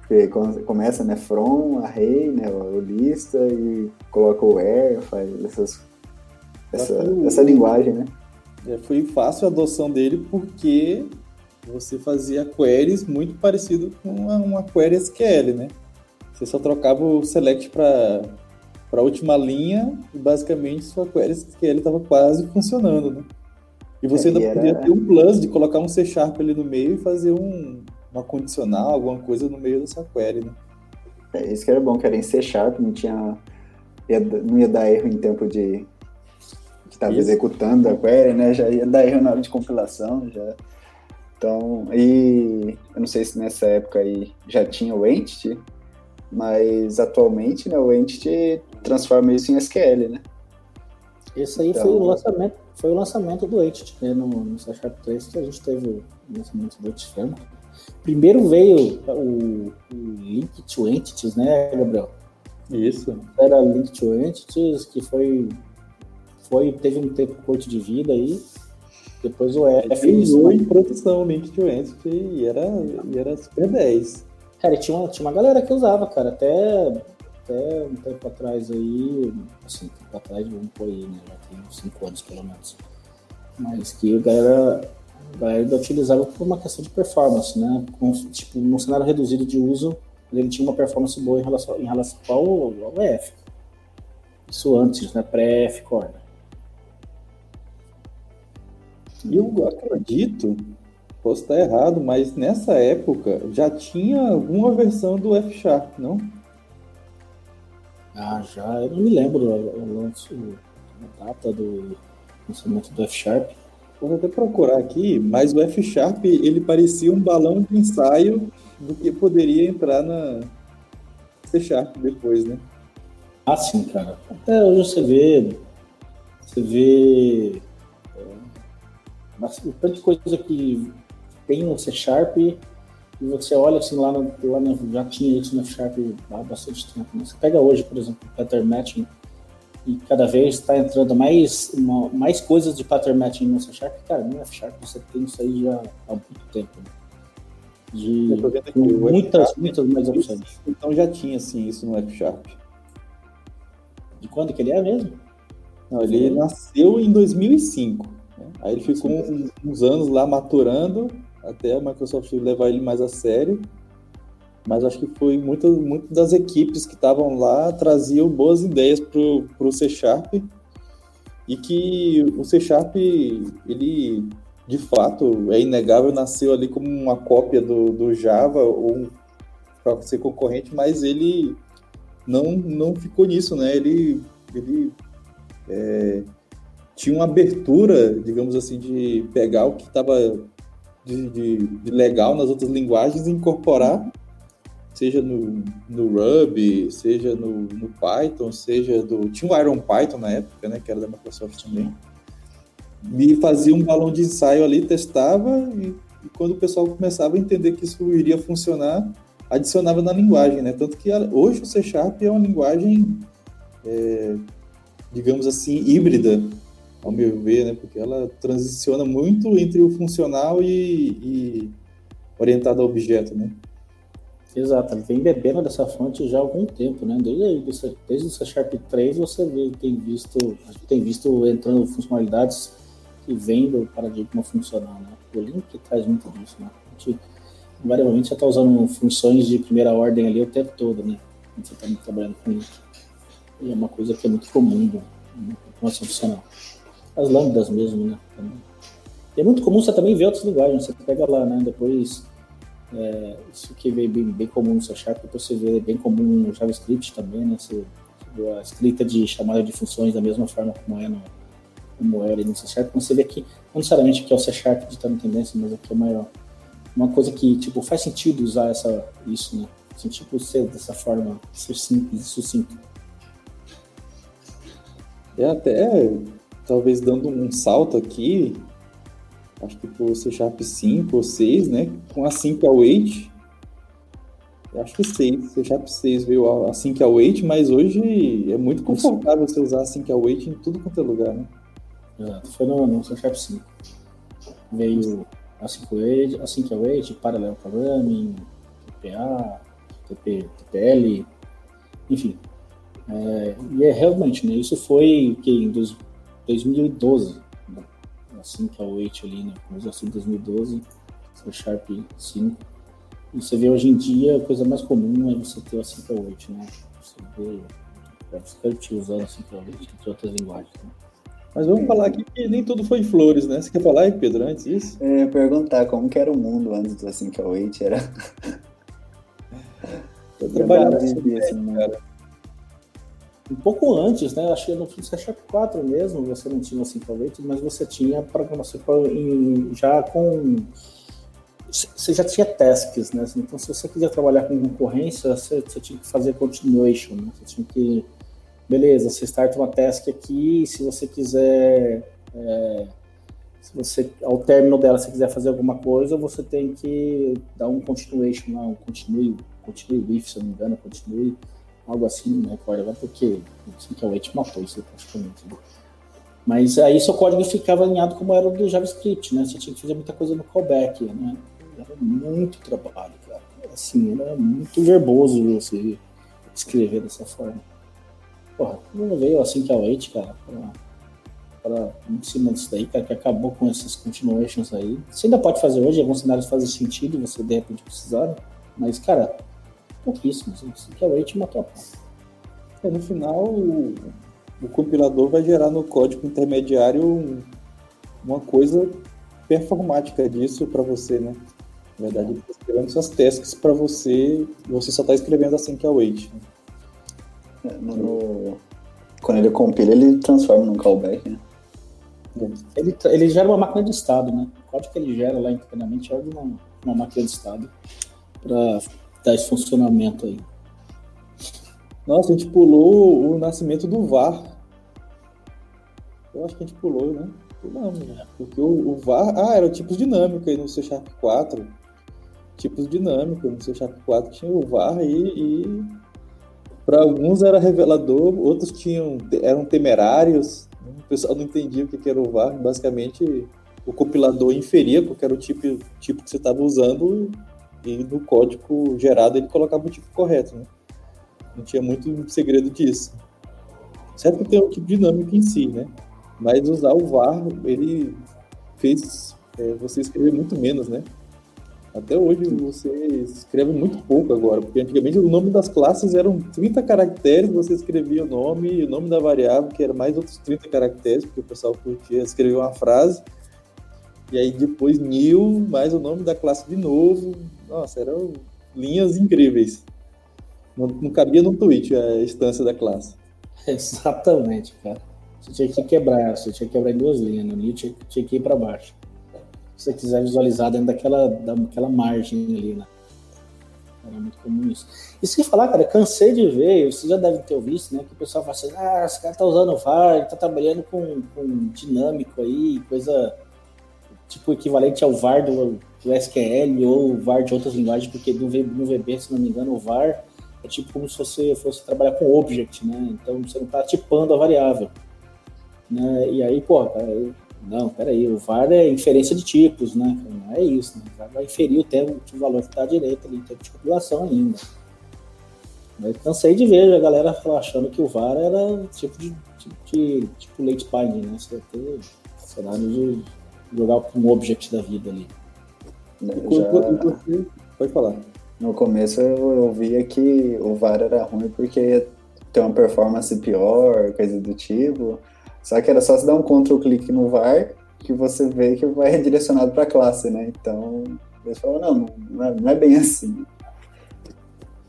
Porque começa, né, from, array, né, o lista, e coloca o where, faz essa linguagem, né? Foi fácil a adoção dele porque você fazia queries muito parecido com uma query SQL, né? Você só trocava o select para a última linha e basicamente sua query SQL estava quase funcionando, né? E você ainda podia ter um plus de colocar um C# ali no meio e fazer uma condicional, alguma coisa no meio dessa query, né? Isso que era bom, que era em C#, não ia dar erro em tempo de estava executando a query, né? Já ia dar erro na hora de compilação, já. Então, e eu não sei se nessa época aí já tinha o Entity, mas atualmente, né, o Entity transforma isso em SQL, né? Esse aí então, foi o lançamento do Entity, né, no C# 3, que a gente teve o lançamento do Entity Framework. Primeiro veio o Link to Entities, né, Gabriel? Isso. Era Link to Entities, que teve um tempo curto de vida aí. Depois o F usou em produção o Link to Entity e era super 10. Cara, tinha uma galera que usava, cara, até um tempo atrás aí, assim, vamos por aí, né, já tem uns 5 anos pelo menos, mas que a galera ainda utilizava por uma questão de performance, né, tipo, num cenário reduzido de uso, ele tinha uma performance boa em relação ao EF. Isso antes, né, pré-F-Core. E eu acredito, posso estar errado, mas nessa época já tinha alguma versão do F#, não? Já. Eu não me lembro a data do lançamento do F#. Vou até procurar aqui, mas o F# ele parecia um balão de ensaio do que poderia entrar na C# depois, né? Sim, cara. Até hoje você vê o tanto de coisa que tem no C# e você olha assim lá já tinha isso no F# há bastante tempo. Você pega hoje, por exemplo, o pattern matching, e cada vez está entrando mais coisas de pattern matching no C#. Cara, no F# você tem isso aí já há muito tempo. Muitas mais opções. Então já tinha sim isso no F#. De quando que ele é mesmo? Não, ele nasceu em 2005. Né? Aí ele ficou uns anos lá maturando, até a Microsoft levar ele mais a sério. Mas acho que foi muito das equipes que estavam lá traziam boas ideias pro C#, e que o C#, ele, de fato, é inegável, nasceu ali como uma cópia do Java, ou para ser concorrente, mas ele não ficou nisso, né? Ele tinha uma abertura, digamos assim, de pegar o que estava de legal nas outras linguagens e incorporar, seja no Ruby, seja no Python, tinha o Iron Python na época, né, que era da Microsoft também, e fazia um balão de ensaio ali, testava, e quando o pessoal começava a entender que isso iria funcionar, adicionava na linguagem, né, tanto que hoje o C# é uma linguagem, digamos assim, híbrida, ao meu ver, né, porque ela transiciona muito entre o funcional e orientado a objeto, né? Exato, ele vem bebendo dessa fonte já há algum tempo, né? Desde o C Sharp 3 você tem visto entrando funcionalidades que vêm do paradigma funcional, né? O Link traz muito disso, né? Invariavelmente você está usando funções de primeira ordem ali o tempo todo, né? Quando você está trabalhando com Link. E é uma coisa que é muito comum na programação funcional. As lambdas mesmo, né? E é muito comum você também ver outras linguagens. Você pega lá, né? Depois, isso que veio bem comum no C Sharp, depois você vê bem comum no JavaScript também, né? Você vê a escrita de chamada de funções da mesma forma como é ali no C Sharp. Então você vê que, não necessariamente que é o C Sharp ditando tendência, mas aqui é uma coisa que, tipo, faz sentido usar isso, né? Assim, tipo, ser dessa forma, ser simples e sucinto. Até, talvez dando um salto aqui, acho que por C Sharp 5 ou 6, né? Com Async Await. Eu acho que 6. C Sharp 6 veio Async Await, mas hoje é muito confortável você usar Async Await em tudo quanto é lugar, né? Exato. Foi no C Sharp 5. Veio Async Await, Parallel Programming, TPA, TPL, enfim. E realmente, né? Isso foi em 2012. Async Await ali, né? Começou assim em 2012, C Sharp 5. E você vê hoje em dia, a coisa mais comum é você ter o Async Await, né? Você vê JavaScript usando Async Await entre outras linguagens, né? Mas vamos falar aqui que nem tudo foi flores, né? Você quer falar aí, Pedro, antes disso? Eu ia perguntar como que era o mundo antes do Async Await, era... Eu trabalhava assim, cara. Um pouco antes, né? Acho que no C Sharp 4 mesmo, você não tinha Async Await, mas você tinha programação já com... Você já tinha tasks, né? Então, se você quiser trabalhar com concorrência, você tinha que fazer continuation, né? Você tinha que... Beleza, você starta uma task aqui, se você quiser... ao término dela, se quiser fazer alguma coisa, você tem que dar um continuation lá, um continue with, se eu não me engano, continue... algo assim, não me recordo agora, porque o que é o Await matou isso praticamente. Mas aí seu código ficava alinhado como era o do JavaScript, né? Você tinha que fazer muita coisa no callback, né? Era muito trabalho, cara. Assim, era muito verboso você escrever dessa forma. Porra, não veio assim que a Await, cara, para em cima disso daí, cara, que acabou com essas continuations aí. Você ainda pode fazer hoje, alguns cenários fazem sentido, você de repente precisar, mas, cara, pouquíssimos. Assim que a Await matou a pau. No final, o compilador vai gerar no código intermediário uma coisa performática disso para você, né? Na verdade, ele está escrevendo suas tasks para você e você só está escrevendo Async Await. Quando ele compila, ele transforma num callback, né? Ele gera uma máquina de estado, né? O código que ele gera lá internamente é uma máquina de estado para dar esse funcionamento aí. Nossa, a gente pulou o nascimento do VAR. Eu acho que a gente pulou, né? Pulamos, né? Porque o VAR... era o tipo dinâmico aí no C Sharp 4. Tipos dinâmicos no C Sharp 4 tinha o VAR e para alguns era revelador, outros eram temerários. O pessoal não entendia o que era o VAR. Basicamente, o compilador inferia qual era o tipo que você estava usando e no código gerado ele colocava o tipo correto, né? Não tinha muito segredo disso. Certo que tem o tipo dinâmico em si, né? Mas usar o VAR, ele fez você escrever muito menos, né? Até hoje você escreve muito pouco agora, porque antigamente o nome das classes eram 30 caracteres, você escrevia o nome da variável, que era mais outros 30 caracteres, porque o pessoal curtia escrever uma frase, e aí depois new, mais o nome da classe de novo. Nossa, eram linhas incríveis. Não cabia no tweet a instância da classe. Exatamente, cara. Você tinha que quebrar em duas linhas, no new tinha que ir para baixo. Se você quiser visualizar dentro daquela margem ali, né? Era muito comum isso. Isso que eu ia falar, cara, cansei de ver, vocês já devem ter visto, né? Que o pessoal fala assim, esse cara tá usando VAR, ele tá trabalhando com dinâmico aí, coisa tipo equivalente ao VAR do SQL ou VAR de outras linguagens, porque no VB, se não me engano, o VAR é tipo como se você fosse trabalhar com object, né? Então você não tá tipando a variável. Né? E aí, pô, cara, Não, peraí, o VAR é inferência de tipos, né? Não é isso, né? O VAR vai inferir o valor que está à direita ali, em tempo de compilação ainda. Eu cansei de ver a galera achando que o VAR era tipo late binding, né? Você ia ter cenário de jogar com um object da vida ali. Pode falar. No começo eu via que o VAR era ruim porque tem uma performance pior, coisa do tipo. Só que era só você dar um Ctrl-clique no VAR que você vê que vai redirecionado para a classe, né? Então, eles falaram, não é bem assim.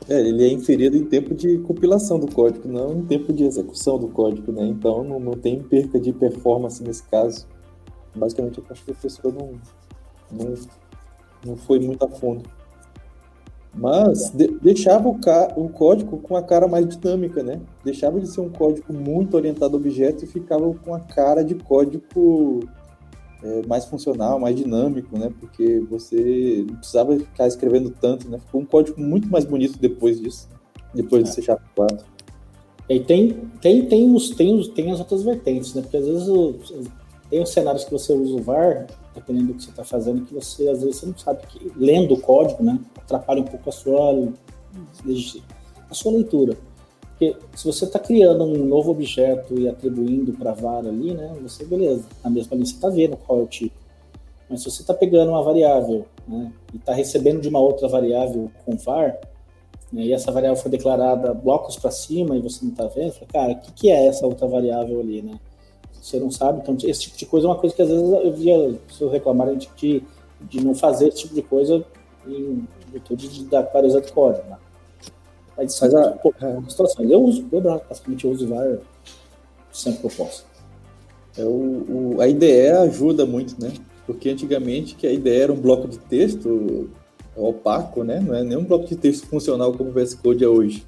Ele é inferido em tempo de compilação do código, não em tempo de execução do código, né? Então, não tem perca de performance nesse caso. Basicamente, eu acho que a pessoa não foi muito a fundo. Mas deixava o código com a cara mais dinâmica, né? Deixava de ser um código muito orientado a objeto e ficava com a cara de código mais funcional, mais dinâmico, né? Porque você não precisava ficar escrevendo tanto, né? Ficou um código muito mais bonito depois disso, depois do C# 4. E tem as outras vertentes, né? Porque às vezes tem os cenários que você usa o VAR, dependendo do que você está fazendo, que você às vezes você não sabe que lendo o código, né, atrapalha um pouco a sua leitura. Porque se você está criando um novo objeto e atribuindo para VAR ali, né, você, beleza, na mesma linha você está vendo qual é o tipo. Mas se você está pegando uma variável, né, e está recebendo de uma outra variável com VAR, né, e essa variável foi declarada blocos para cima e você não está vendo, fala, cara, o que é essa outra variável ali, né? Você não sabe, então esse tipo de coisa é uma coisa que às vezes eu via pessoas reclamarem de não fazer esse tipo de coisa em virtude da clareza do código, né? Mas situação. Eu basicamente uso VAR sempre que eu posso. A IDE ajuda muito, né? Porque antigamente que a IDE era um bloco de texto opaco, né? Não é nem um bloco de texto funcional como o VS Code é hoje.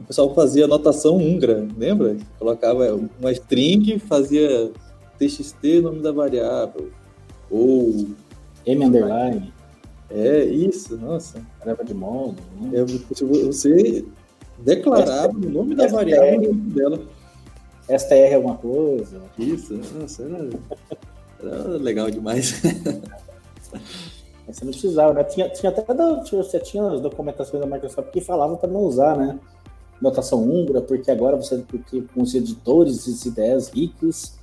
O pessoal fazia anotação húngara, lembra? Colocava uma string, fazia txt, nome da variável, ou... M_. Isso, nossa. Variável de modo, né? Você declarava o nome da variável dela. STR alguma coisa. Isso, nossa, era legal demais. Você não precisava, né? Tinha até você tinha as documentações da Microsoft que falavam para não usar, né? Notação húngara, porque agora porque com os editores e ideias ricos,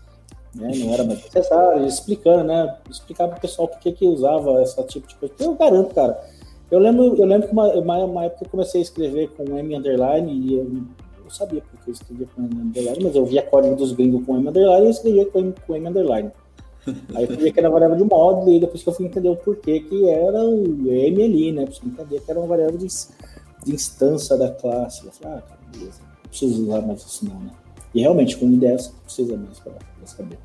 né, não era mais necessário, explicando, né? Explicar para o pessoal por que usava esse tipo de coisa. Eu garanto, cara. Eu lembro que uma época eu comecei a escrever com M_ e eu sabia porque eu escrevia com M_, mas eu via código dos gringos com M_ e eu escrevia com M_. Aí eu via que era variável de módulo e depois que eu fui entender o porquê que era o M ali, né? Pra você entender que era uma variável de instância da classe. Eu falei, cara, beleza, não preciso usar mais isso não, né? E realmente, com IDE você precisa mais para saber.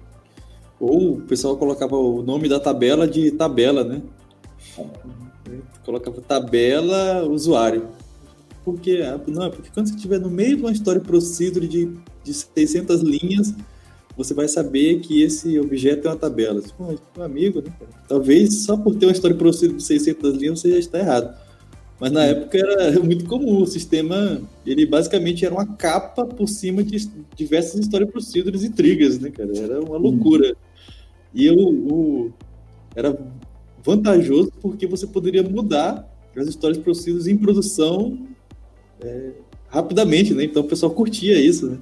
Ou o pessoal colocava o nome da tabela de tabela, né? Colocava tabela usuário. Porque quando você estiver no meio de uma story procedure de 600 linhas, você vai saber que esse objeto é uma tabela. Pô, um amigo, né? Talvez só por ter uma story procedure de 600 linhas você já está errado. Mas na época era muito comum. O sistema, ele basicamente era uma capa por cima de diversas story procedures e triggers, né, cara? Era uma loucura. E era vantajoso porque você poderia mudar as stories procedures em produção rapidamente, né? Então o pessoal curtia isso, né?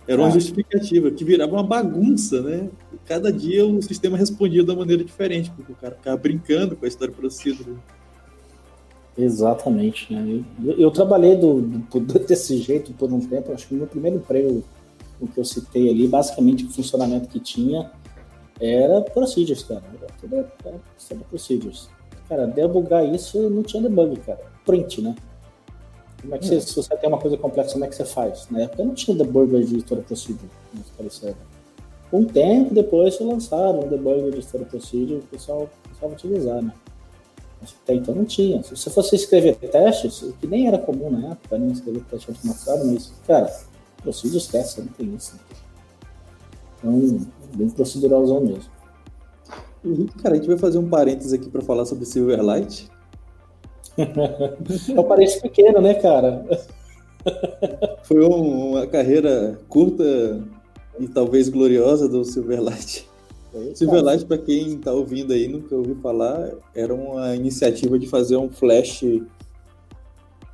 Era uma justificativa, que virava uma bagunça, né? Cada dia o sistema respondia de uma maneira diferente, porque o cara ficava brincando com a story procedure. Exatamente, né? Eu trabalhei desse jeito por um tempo. Acho que o meu primeiro emprego, o que eu citei ali, basicamente o funcionamento que tinha era procedures, cara. Era procedures. Cara, debugar isso não tinha debug, cara. Print, né? Como é que se você tem uma coisa complexa, como é que você faz? Na época não tinha debugger de story procedure. Com o tempo, depois se lançaram um debugger de story procedure, o pessoal vai utilizar, né? Até então não tinha. Se você fosse escrever testes, o que nem era comum na época, nem escrever teste automatizado, mas, cara, procedure esquece, não tem isso. Então, bem proceduralzão mesmo. Cara, a gente vai fazer um parênteses aqui para falar sobre Silverlight. É um parênteses pequeno, né, cara? Foi uma carreira curta e talvez gloriosa do Silverlight. Silverlight, para quem está ouvindo aí, nunca ouviu falar, era uma iniciativa de fazer um Flash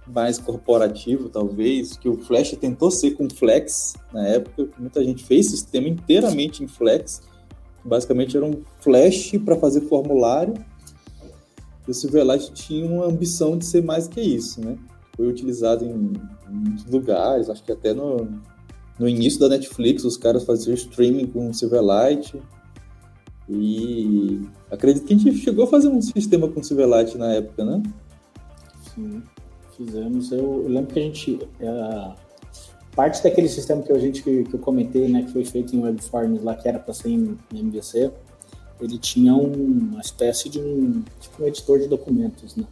mais corporativo, talvez, que o Flash tentou ser com Flex na época, muita gente fez sistema inteiramente em Flex, basicamente era um Flash para fazer formulário, e o Silverlight tinha uma ambição de ser mais que isso, né? Foi utilizado em muitos lugares, acho que até no início da Netflix os caras faziam streaming com o Silverlight, e acredito que a gente chegou a fazer um sistema com o Silverlight na época, né? Sim, fizemos. Eu lembro que a gente... parte daquele sistema que eu comentei, né, que foi feito em WebForms lá, que era para ser em MVC, ele tinha uma espécie de um editor de documentos, né?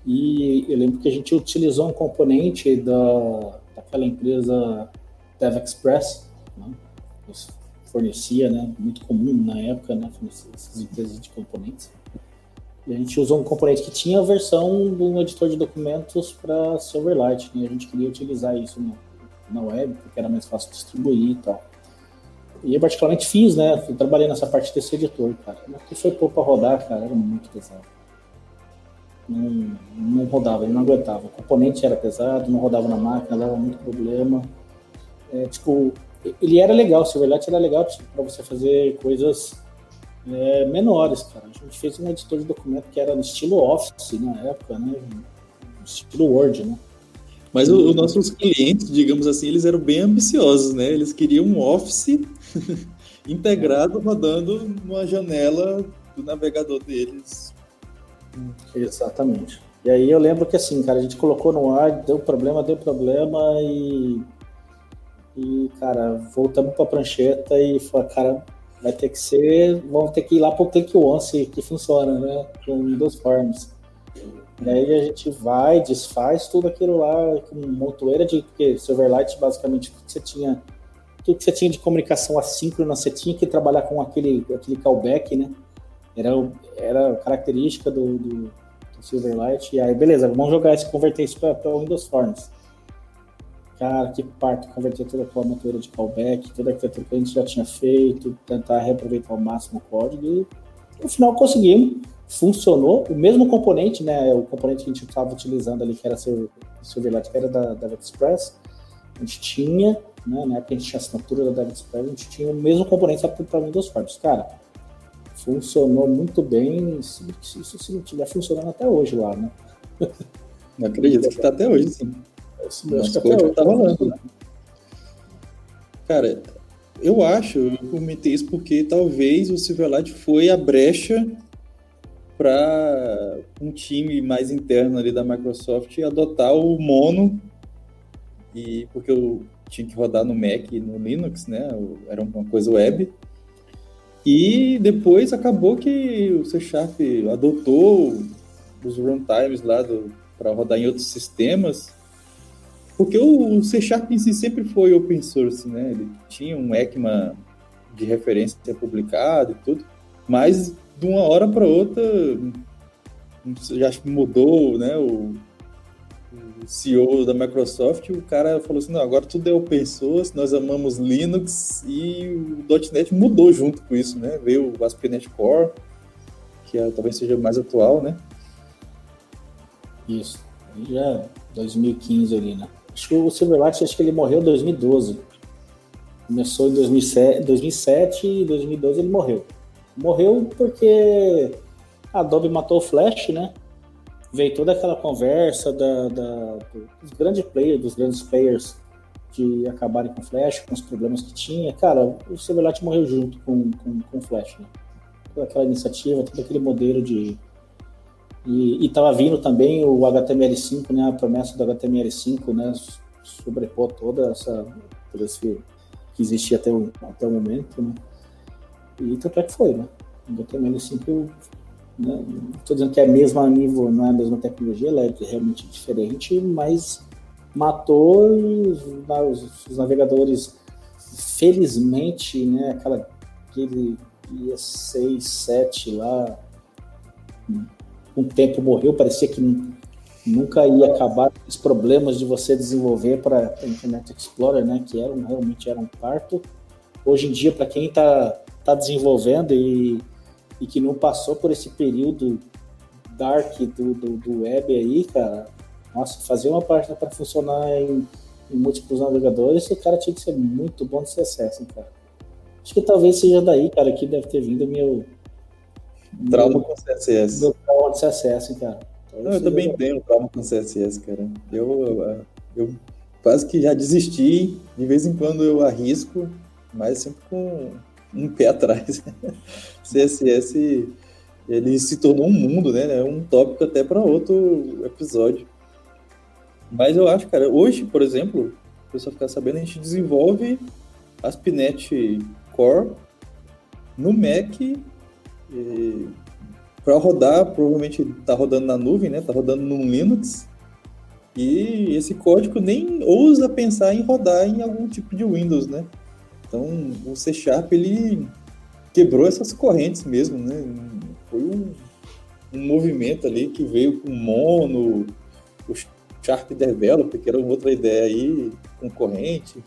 E eu lembro que a gente utilizou um componente daquela empresa DevExpress, né? Fornecia, né, muito comum na época, né, fornecia essas empresas de componentes. E a gente usou um componente que tinha a versão de um editor de documentos para Silverlight, né? A gente queria utilizar isso na web, porque era mais fácil distribuir e tal. E eu particularmente fiz, né, eu trabalhei nessa parte desse editor, cara. Mas que foi pôr para rodar, cara, era muito pesado. Não rodava, ele não aguentava. O componente era pesado, não rodava na máquina, dava muito problema. Ele era legal, o Silverlight era legal para você fazer coisas menores, cara. A gente fez um editor de documento que era no estilo Office na época, né? No estilo Word, né? Mas os nossos clientes, digamos assim, eles eram bem ambiciosos, né? Eles queriam um Office integrado rodando numa janela do navegador deles. Exatamente. E aí eu lembro que assim, cara, a gente colocou no ar, deu problema e cara, voltamos pra prancheta e falou, cara, vamos ter que ir lá pro Take Once que funciona, né, com Windows Forms. E aí a gente desfaz tudo aquilo lá com montoeira porque Silverlight, basicamente, tudo que você tinha de comunicação assíncrona, você tinha que trabalhar com aquele callback, né, era característica do Silverlight. E aí, beleza, vamos converter isso para Windows Forms. Cara, que parte, converter toda aquela montoeira de callback, toda a arquitetura que a gente já tinha feito, tentar reaproveitar ao máximo o código, e no final conseguimos, funcionou. O mesmo componente, né, o componente que a gente estava utilizando ali, que era o Silverlight, que era da DevExpress, a gente tinha, né, na época a gente tinha assinatura da DevExpress, a gente tinha o mesmo componente para Windows Forms. Cara, funcionou muito bem, se não estiver funcionando até hoje lá, né? Não acredito que está até hoje, sim. Nosso código tá rolando, né? Cara, eu comentei isso porque talvez o Silverlight foi a brecha para um time mais interno ali da Microsoft adotar o Mono, e porque eu tinha que rodar no Mac e no Linux, né? Era uma coisa web. E depois acabou que o C# adotou os runtimes lá para rodar em outros sistemas, porque o C# em si sempre foi open source, né? Ele tinha um ECMA de referência publicado e tudo, mas de uma hora para outra já mudou, né? O CEO da Microsoft, o cara falou assim, não, agora tudo é open source, nós amamos Linux, e o .NET mudou junto com isso, né? Veio o ASP.NET Core, que talvez seja mais atual, né? Isso, já 2015 ali, né? Acho que o Silverlight, ele morreu em 2012. Começou em 2007 e em 2012 ele morreu. Morreu porque a Adobe matou o Flash, né? Veio toda aquela conversa dos grandes players de acabarem com o Flash, com os problemas que tinha. Cara, o Silverlight morreu junto com o Flash, né? Toda aquela iniciativa, todo aquele modelo de... E estava vindo também o HTML5, né? A promessa do HTML5, né? Sobrepor toda essa que existia até o momento, né? E tanto é que foi, né? O HTML5, né? Não estou dizendo que é a mesma nível, não é a mesma tecnologia, ela é realmente diferente, mas matou os navegadores, felizmente, né? Aquele IE6, 7 lá, com o tempo morreu, parecia que nunca ia acabar os problemas de você desenvolver para Internet Explorer, né? Que realmente era um parto. hoje em dia, para quem está desenvolvendo e que não passou por esse período dark do web aí, cara, nossa, fazer uma página para funcionar em múltiplos navegadores, o cara tinha que ser muito bom de CSS, hein, cara. Acho que talvez seja daí, cara, que deve ter vindo meu trauma com CSS. Meu trauma de CSS, hein, cara. Não, eu também tenho trauma com CSS, cara. Eu quase que já desisti, de vez em quando eu arrisco, mas sempre com um pé atrás. CSS, ele se tornou um mundo, né? É um tópico até para outro episódio. Mas eu acho, cara, hoje, por exemplo, o pessoal ficar sabendo, a gente desenvolve ASP.NET Core no Mac para rodar, provavelmente está rodando na nuvem, né? Está rodando no Linux. E esse código nem ousa pensar em rodar em algum tipo de Windows, né? Então, o C Sharp, ele quebrou essas correntes mesmo, né? Foi um movimento ali que veio com o Mono, o Sharp Developer, que era uma outra ideia aí, concorrente.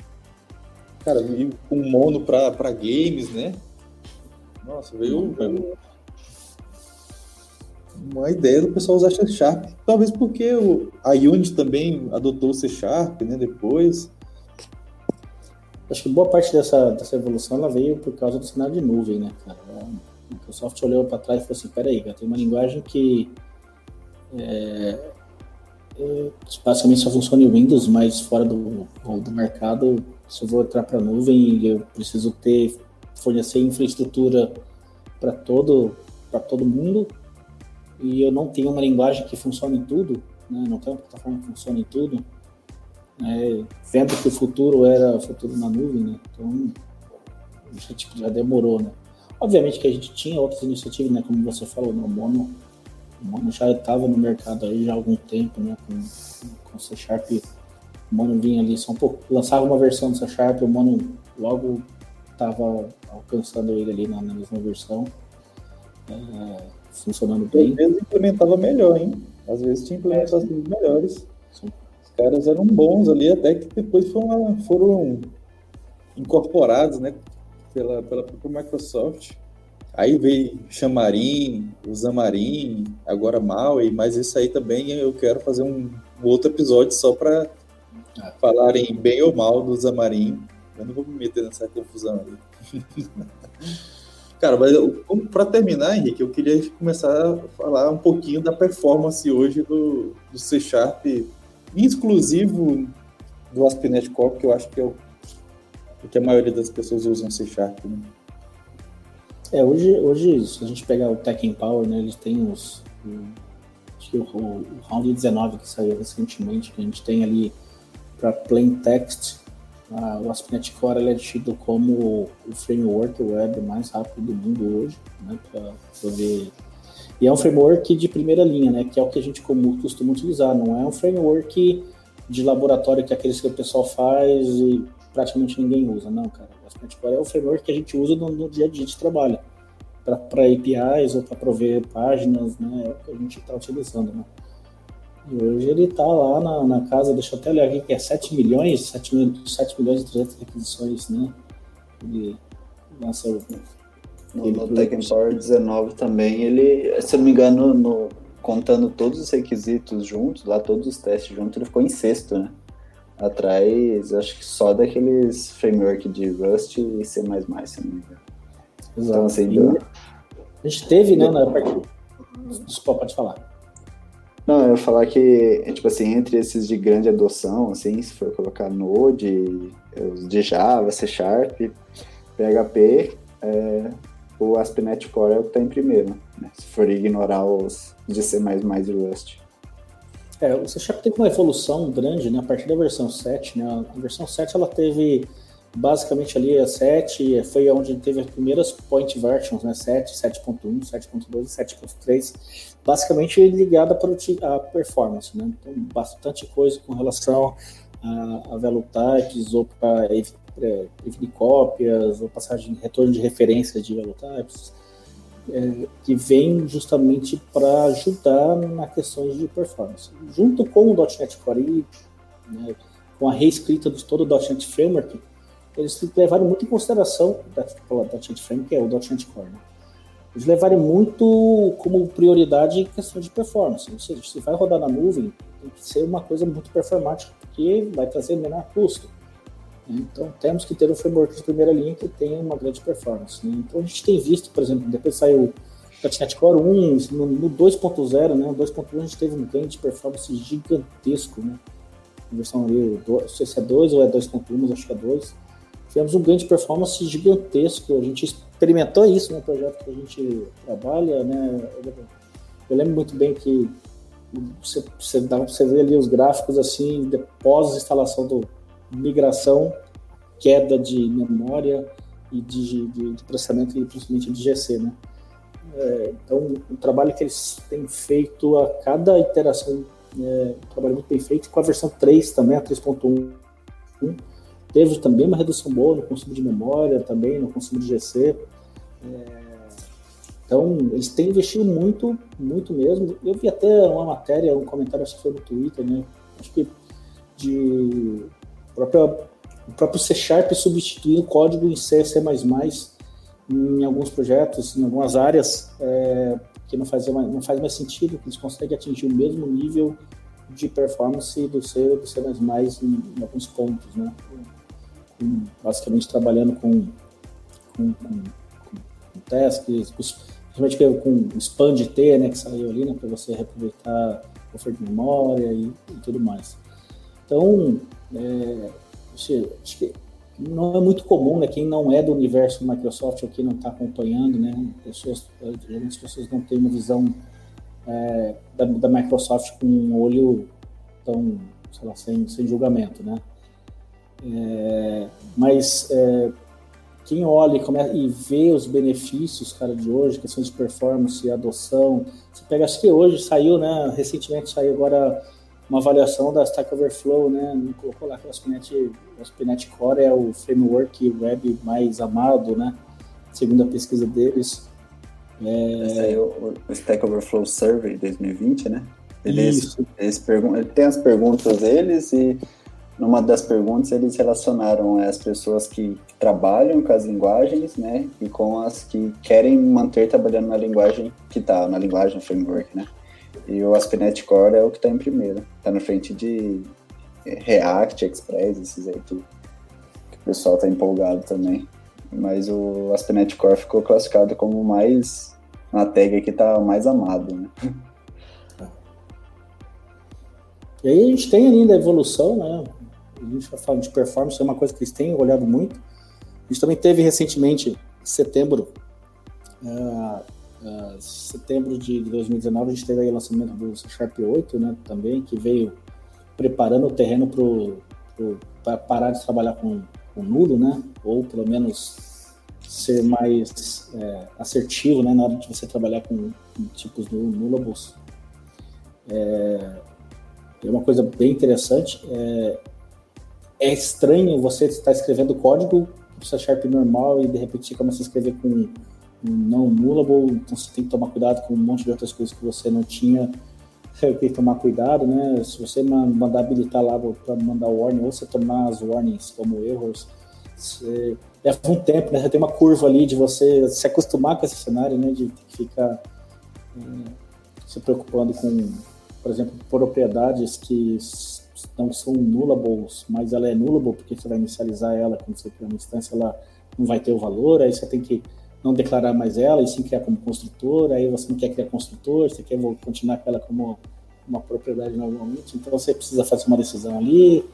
Cara, veio com o Mono para games, né? Nossa, veio uma ideia do pessoal usar C Sharp. Talvez porque a Unity também adotou o C Sharp, né, depois. Acho que boa parte dessa evolução ela veio por causa do cenário de nuvem, né, cara? A Microsoft olhou para trás e falou assim, peraí, cara, tem uma linguagem que basicamente só funciona em Windows, mas fora do mercado, se eu vou entrar para a nuvem, eu preciso fornecer infraestrutura para todo mundo, e eu não tenho uma linguagem que funcione em tudo, né? Não tenho uma plataforma que funcione em tudo, vendo que o futuro era futuro na nuvem, né? Então já demorou, né? Obviamente que a gente tinha outras iniciativas, né? Como você falou, no Mono, o Mono já estava no mercado aí já há algum tempo, né? Com C Sharp, o Mono vinha ali só um pouco, lançava uma versão do C Sharp, o Mono logo estava alcançando ele ali na mesma versão, funcionando bem. Às vezes implementava melhor, hein? Às vezes tinha implementações melhores. Sim. Os caras eram bons ali, até que depois foram incorporados, né? Pela própria Microsoft. Aí veio Xamarin, o Xamarin, agora Maui, mas isso aí também eu quero fazer um outro episódio só para falarem bem ou mal do Xamarin. Eu não vou me meter nessa confusão aí. Cara, mas para terminar, Henrique, eu queria começar a falar um pouquinho da performance hoje do C Sharp, exclusivo do ASP.NET Core, que eu acho que é o que a maioria das pessoas usam C Sharp, né? Hoje, se a gente pegar o Tech Empower, né, eles têm acho que o Round 19 que saiu recentemente, que a gente tem ali para Plain Text, o ASP.NET Core ele é tido como o framework web mais rápido do mundo hoje, né, para ver. E é um framework de primeira linha, né, que é o que a gente costuma utilizar, não é um framework de laboratório que é aqueles que o pessoal faz e praticamente ninguém usa, não, cara. O ASP.NET Core é o framework que a gente usa no dia a dia de trabalho, para APIs ou para prover páginas, né, é o que a gente está utilizando, né. E hoje ele está lá na casa, deixa eu até olhar aqui, que é 7 milhões e 300 requisições, né? Ele lança no Tech Empower 19 também, ele, se eu não me engano, contando todos os requisitos juntos, lá todos os testes juntos, ele ficou em sexto, né? Atrás, acho que só daqueles framework de Rust e C++, se eu não me engano. Exato. Então, assim, a gente teve, né, na parte... Desculpa, pode falar. Não, eu ia falar que, tipo assim, entre esses de grande adoção, assim, se for colocar Node, os de Java, C Sharp, PHP, o ASP.NET Core é o que está em primeiro, né? Se for ignorar os de C++ e Rust. O C Sharp teve uma evolução grande, né, a partir da versão 7, né? A versão 7 ela teve basicamente ali a 7, foi onde teve as primeiras point versions, né, 7, 7.1, 7.2 e 7.3, basicamente ligada à performance, né, então bastante coisa com relação a value types, ou para evitar cópias, ou passagem, retorno de referências de value types, que vem justamente para ajudar na questões de performance. Junto com o .NET Core, né, com a reescrita de todo o .NET Framework, eles levaram muito em consideração da .NET Framework, que é o .NET Core, né? Eles levaram muito como prioridade em questão de performance. Ou seja, se vai rodar na nuvem, tem que ser uma coisa muito performática, porque vai trazer menor custo. Então, temos que ter um framework de primeira linha que tenha uma grande performance, né? Então, a gente tem visto, por exemplo, depois saiu o .NET Core 1, no 2.0, né? No 2.1 a gente teve um ganho de performance gigantesco, né? A versão ali, não sei se é 2 ou é 2.1, mas acho que é 2. Tivemos um ganho de performance gigantesco. A gente experimentou isso no projeto que a gente trabalha, né? Eu lembro muito bem que você vê ali os gráficos assim, pós instalação do migração, queda de memória e de processamento e principalmente de GC, né? Então, o trabalho que eles têm feito a cada iteração um trabalho muito bem feito. Com a versão 3 também, a 3.1, teve também uma redução boa no consumo de memória, também no consumo de GC. Então, eles têm investido muito, muito mesmo. Eu vi até uma matéria, um comentário, acho que foi no Twitter, né? Acho que o próprio C# substituindo o código em C, C++, em alguns projetos, em algumas áreas, que não faz mais sentido, que eles conseguem atingir o mesmo nível de performance do C e do C++ em alguns pontos, né? Basicamente trabalhando com tasks, principalmente com o expand-T, né, que saiu ali, né, para você reaproveitar oferta de memória e tudo mais. Então, acho que não é muito comum, né, quem não é do universo Microsoft ou quem não está acompanhando, né, geralmente as pessoas não têm uma visão da Microsoft com um olho tão, sei lá, sem julgamento, né. Mas quem olha e vê os benefícios, cara, de hoje, questões de performance e adoção, você pega, acho que hoje saiu, né, recentemente saiu agora uma avaliação da Stack Overflow, né, colocou lá que o ASP.NET Core é o framework web mais amado, né, segundo a pesquisa deles. Saiu o Stack Overflow Survey 2020, né? Eles tem as perguntas deles e numa das perguntas eles relacionaram as pessoas que trabalham com as linguagens, né, e com as que querem manter trabalhando na linguagem que está, na linguagem framework, né? E o ASP.NET Core é o que está em primeiro, está na frente de React, Express, esses aí que o pessoal está empolgado também. Mas o ASP.NET Core ficou classificado como mais, na tag que está mais amado, né? E aí a gente tem ainda a evolução, né? A gente está falando de performance, é uma coisa que eles têm olhado muito. A gente também teve recentemente, em setembro de 2019, a gente teve aí o lançamento do C# 8, né, também, que veio preparando o terreno para parar de trabalhar com nulo, né, ou pelo menos ser mais assertivo, né, na hora de você trabalhar com tipos nullables. É uma coisa bem interessante. É estranho você estar escrevendo código para o C# normal e de repente você começa a escrever com um não nullable, então você tem que tomar cuidado com um monte de outras coisas que você não tinha. Tem que tomar cuidado, né? Se você mandar habilitar lá para mandar warning, ou você tomar as warnings como erros, leva um tempo, né? Tem uma curva ali de você se acostumar com esse cenário, né? De ter que ficar se preocupando com, por exemplo, propriedades que não são nullables, mas ela é nullable porque você vai inicializar ela quando você criar uma instância, ela não vai ter o valor, aí você tem que não declarar mais ela e sim criar como construtor, aí você não quer criar construtor, você quer continuar com ela como uma propriedade normalmente, então você precisa fazer uma decisão ali.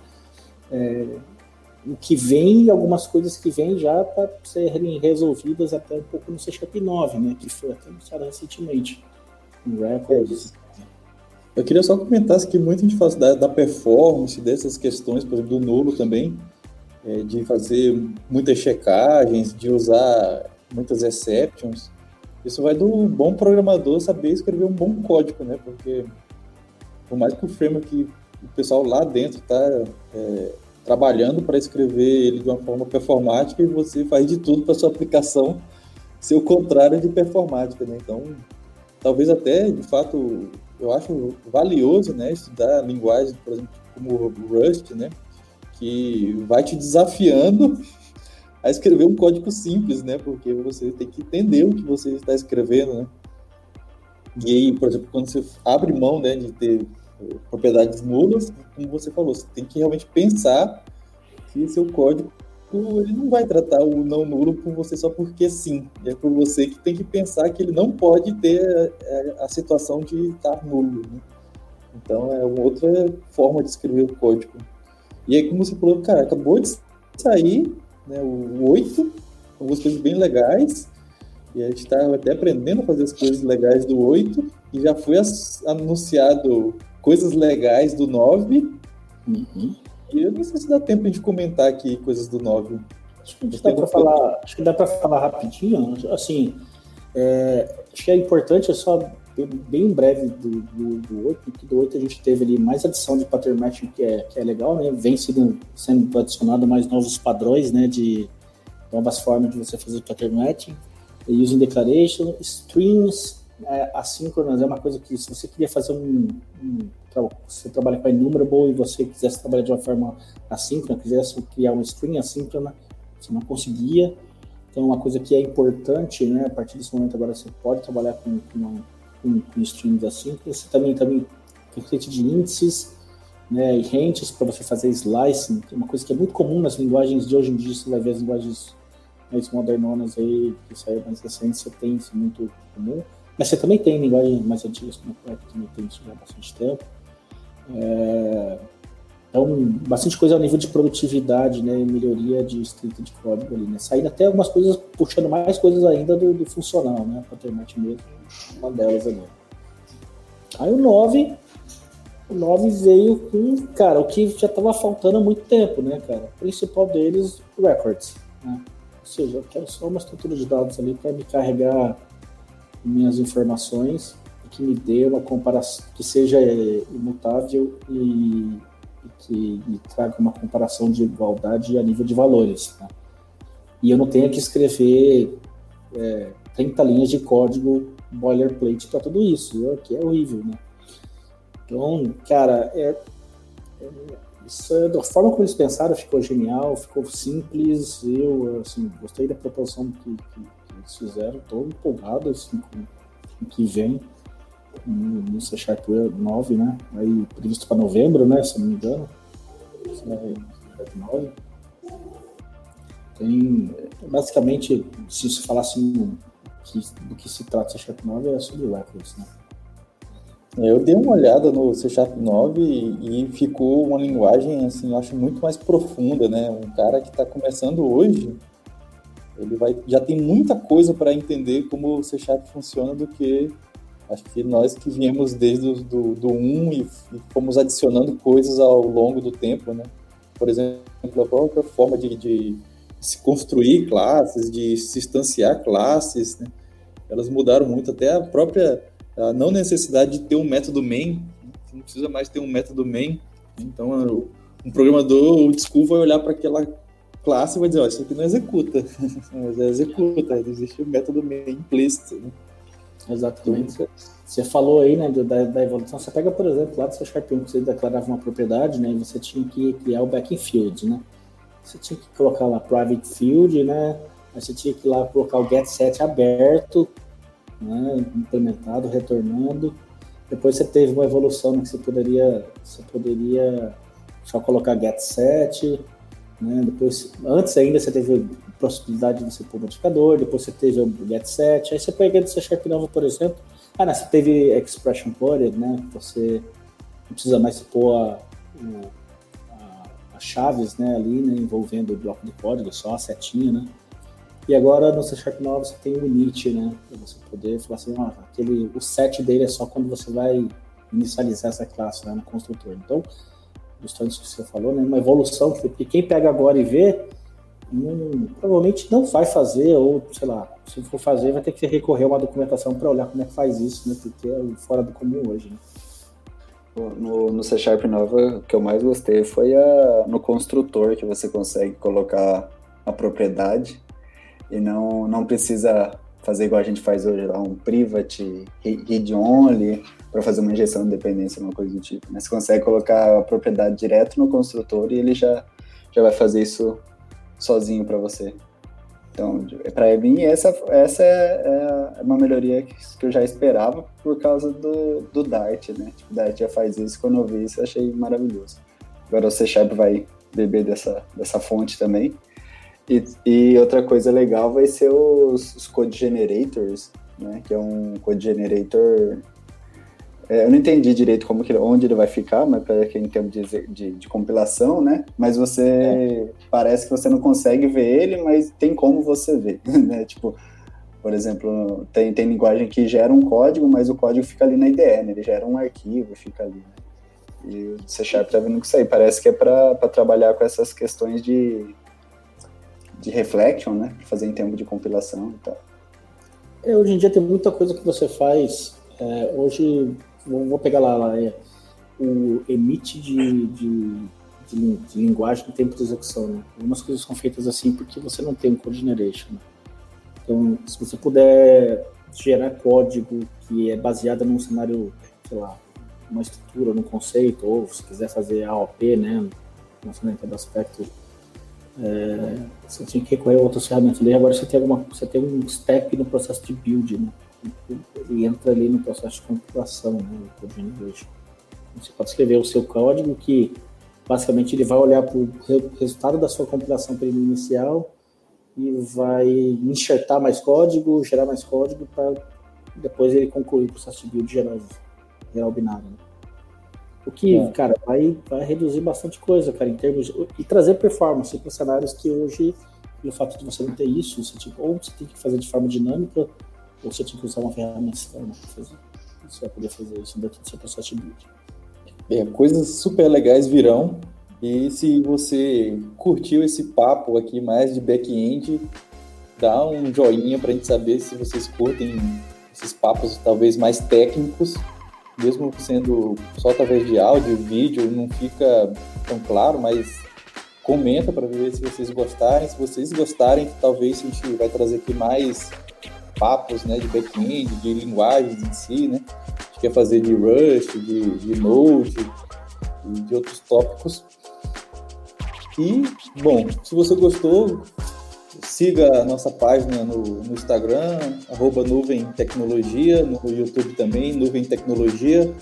O que vem, algumas coisas que vêm já para serem resolvidas até um pouco no C# 9, né, que foi até anunciado recentemente, em Records. Eu queria só comentar que muito a gente fala da performance, dessas questões, por exemplo, do nulo também, de fazer muitas checagens, de usar muitas exceptions. Isso vai do bom programador saber escrever um bom código, né? Porque por mais que o framework, o pessoal lá dentro está trabalhando para escrever ele de uma forma performática e você faz de tudo para sua aplicação ser o contrário de performática, né? Então, talvez até, de fato, eu acho valioso, né, estudar linguagens, por exemplo, como o Rust, né, que vai te desafiando a escrever um código simples, né? Porque você tem que entender o que você está escrevendo, né? E aí, por exemplo, quando você abre mão, né, de ter propriedades nulas, como você falou, você tem que realmente pensar que seu código ele não vai tratar o não nulo por você só porque sim. É por você que tem que pensar que ele não pode ter a situação de estar nulo, né? Então, é uma outra forma de escrever o código. E aí, como você falou, cara, acabou de sair, né, o 8, algumas coisas bem legais, e a gente está até aprendendo a fazer as coisas legais do 8, e já foi anunciado coisas legais do 9, e eu nem sei se dá tempo de comentar aqui coisas do 9. Acho que dá para falar rapidinho, assim, acho que é importante, só bem breve do 8, porque do 8 a gente teve ali mais adição de pattern matching, que é legal, né? Vem sendo adicionado mais novos padrões, né? De novas formas de você fazer pattern matching, using declaration, streams assíncronas, é uma coisa que se você queria fazer você trabalha com enumerable e você quisesse trabalhar de uma forma assíncrona, quisesse criar uma string assíncrona, você não conseguia. Então, uma coisa que é importante, né? A partir desse momento agora você pode trabalhar com streams assíncronos. Você também conceito de índices, né, e rentes para você fazer slicing, que é uma coisa que é muito comum nas linguagens de hoje em dia. Você vai ver as linguagens mais modernonas aí, que saíram mais recentes, você tem isso muito comum. Mas você também tem linguagens mais antigas, como o Python, também tem isso já há bastante tempo. Então, bastante coisa a nível de produtividade, né, e melhoria de escrita de código ali, né, saindo até algumas coisas, puxando mais coisas ainda do funcional, né, pattern matching mesmo, uma delas ali. Aí o 9 veio com, cara, o que já estava faltando há muito tempo, né, cara, o principal deles, records, né, ou seja, eu quero só uma estrutura de dados ali para me carregar minhas informações e que me dê uma comparação, que seja imutável e que me traga uma comparação de igualdade a nível de valores, né? E eu não tenho que escrever 30 linhas de código boilerplate para tudo isso, que é horrível, né? Então, cara, isso da forma como eles pensaram, ficou genial, ficou simples, eu, assim, gostei da proporção que eles fizeram, estou empolgado, assim, com o que vem no C# 9, né? Aí previsto para novembro, né? Se não me engano. Tem, basicamente, se se falar assim, do que se trata o C# 9 é sobre records, né? Eu dei uma olhada no C# 9 e ficou uma linguagem, assim, eu acho muito mais profunda, né? Um cara que está começando hoje, ele já tem muita coisa para entender como o C# funciona do que acho que nós que viemos desde do 1 e fomos adicionando coisas ao longo do tempo, né? Por exemplo, a própria forma de se construir classes, de se instanciar classes, né? Elas mudaram muito, até a própria não necessidade de ter um método main, você não precisa mais ter um método main. Então, um programador old school vai olhar para aquela classe e vai dizer, isso aqui não executa, mas executa, existe o método main implícito, né? Exatamente. Você falou aí, né, da evolução. Você pega, por exemplo, lá do C# 1, que você declarava uma propriedade, né, e você tinha que criar o backing field, né? Você tinha que colocar lá private field, né? Aí você tinha que ir lá colocar o getSet aberto, né, implementado, retornando. Depois você teve uma evolução, né, que você poderia só colocar getSet, né? Depois, antes ainda você teve a possibilidade de você pôr modificador, depois você teve o getSet, aí você pega do C# 9, por exemplo, você teve expression query, né? Você não precisa mais pôr as chaves, né, ali, né, envolvendo o bloco de código, só a setinha, né? E agora no C# 9 você tem o init, né? Para você poder falar assim, o set dele é só quando você vai inicializar essa classe, né, no construtor. Então, justamente isso que você falou, né? Uma evolução que quem pega agora e vê, provavelmente não vai fazer, ou sei lá, se for fazer, vai ter que recorrer a uma documentação para olhar como é que faz isso, né? Porque é fora do comum hoje, né? No C# 9, o que eu mais gostei foi no construtor, que você consegue colocar a propriedade e não precisa fazer igual a gente faz hoje, lá um private, read-only, para fazer uma injeção de dependência, uma coisa do tipo. Mas você consegue colocar a propriedade direto no construtor e ele já vai fazer isso sozinho para você. Então, para mim, essa é uma melhoria que eu já esperava por causa do Dart, né? Tipo, o Dart já faz isso, quando eu vi isso, eu achei maravilhoso. Agora o C# vai beber dessa fonte também. E outra coisa legal vai ser os Code Generators, né? Que é um Code Generator... eu não entendi direito onde ele vai ficar, mas para quem em termos de compilação, né? Mas parece que você não consegue ver ele, mas tem como você ver, né? Tipo, por exemplo, tem linguagem que gera um código, mas o código fica ali na IDE, né? Ele gera um arquivo, fica ali, né? E o C# tá vindo com isso aí. Parece que é para trabalhar com essas questões de reflection, né? Fazer em tempo de compilação e tal. Hoje em dia tem muita coisa que você faz. Hoje, vou pegar lá o emit de linguagem em tempo de execução, né? Algumas coisas são feitas assim porque você não tem um code generation, né? Então, se você puder gerar código que é baseado num cenário, sei lá, uma estrutura, num conceito, ou se quiser fazer AOP, né, lançamento do aspecto, você tinha que recorrer a outras ferramentas ali. Agora você tem um step no processo de build, né? Ele entra ali no processo de compilação, né, no code generation. Você pode escrever o seu código que, basicamente, ele vai olhar para o resultado da sua compilação inicial e vai enxertar mais código, gerar mais código para depois ele concluir o processo de build geral o binário, né? O que, cara, vai reduzir bastante coisa, cara, em termos e trazer performance para cenários que hoje, pelo fato de você não ter isso, ou você tem que fazer de forma dinâmica, ou você tem que usar uma ferramenta externa para fazer. Você vai poder fazer isso dentro do seu processo de build. Coisas super legais virão. E se você curtiu esse papo aqui mais de back-end, dá um joinha para a gente saber se vocês curtem esses papos talvez mais técnicos, mesmo sendo só através de áudio, vídeo, não fica tão claro, mas comenta para ver se vocês gostarem. Se vocês gostarem, talvez a gente vai trazer aqui mais papos, né, de back-end, de linguagens em si, né? A gente quer fazer de Rust, de Node e de outros tópicos. E, bom, se você gostou, siga a nossa página no Instagram, @nuvemtecnologia, no YouTube também, Nuvem Tecnologia.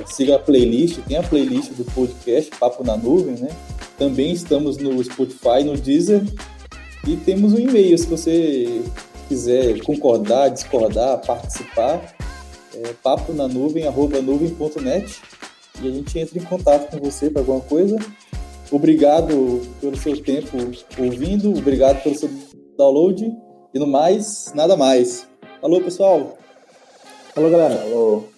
Siga a playlist, tem a playlist do podcast Papo na Nuvem, né? Também estamos no Spotify, no Deezer, e temos um e-mail, se você quiser concordar, discordar, participar, paponanuvem@nuvem.net, e a gente entra em contato com você para alguma coisa. Obrigado pelo seu tempo ouvindo, obrigado pelo seu download, e no mais, nada mais. Falou, pessoal! Falou, galera! Falou!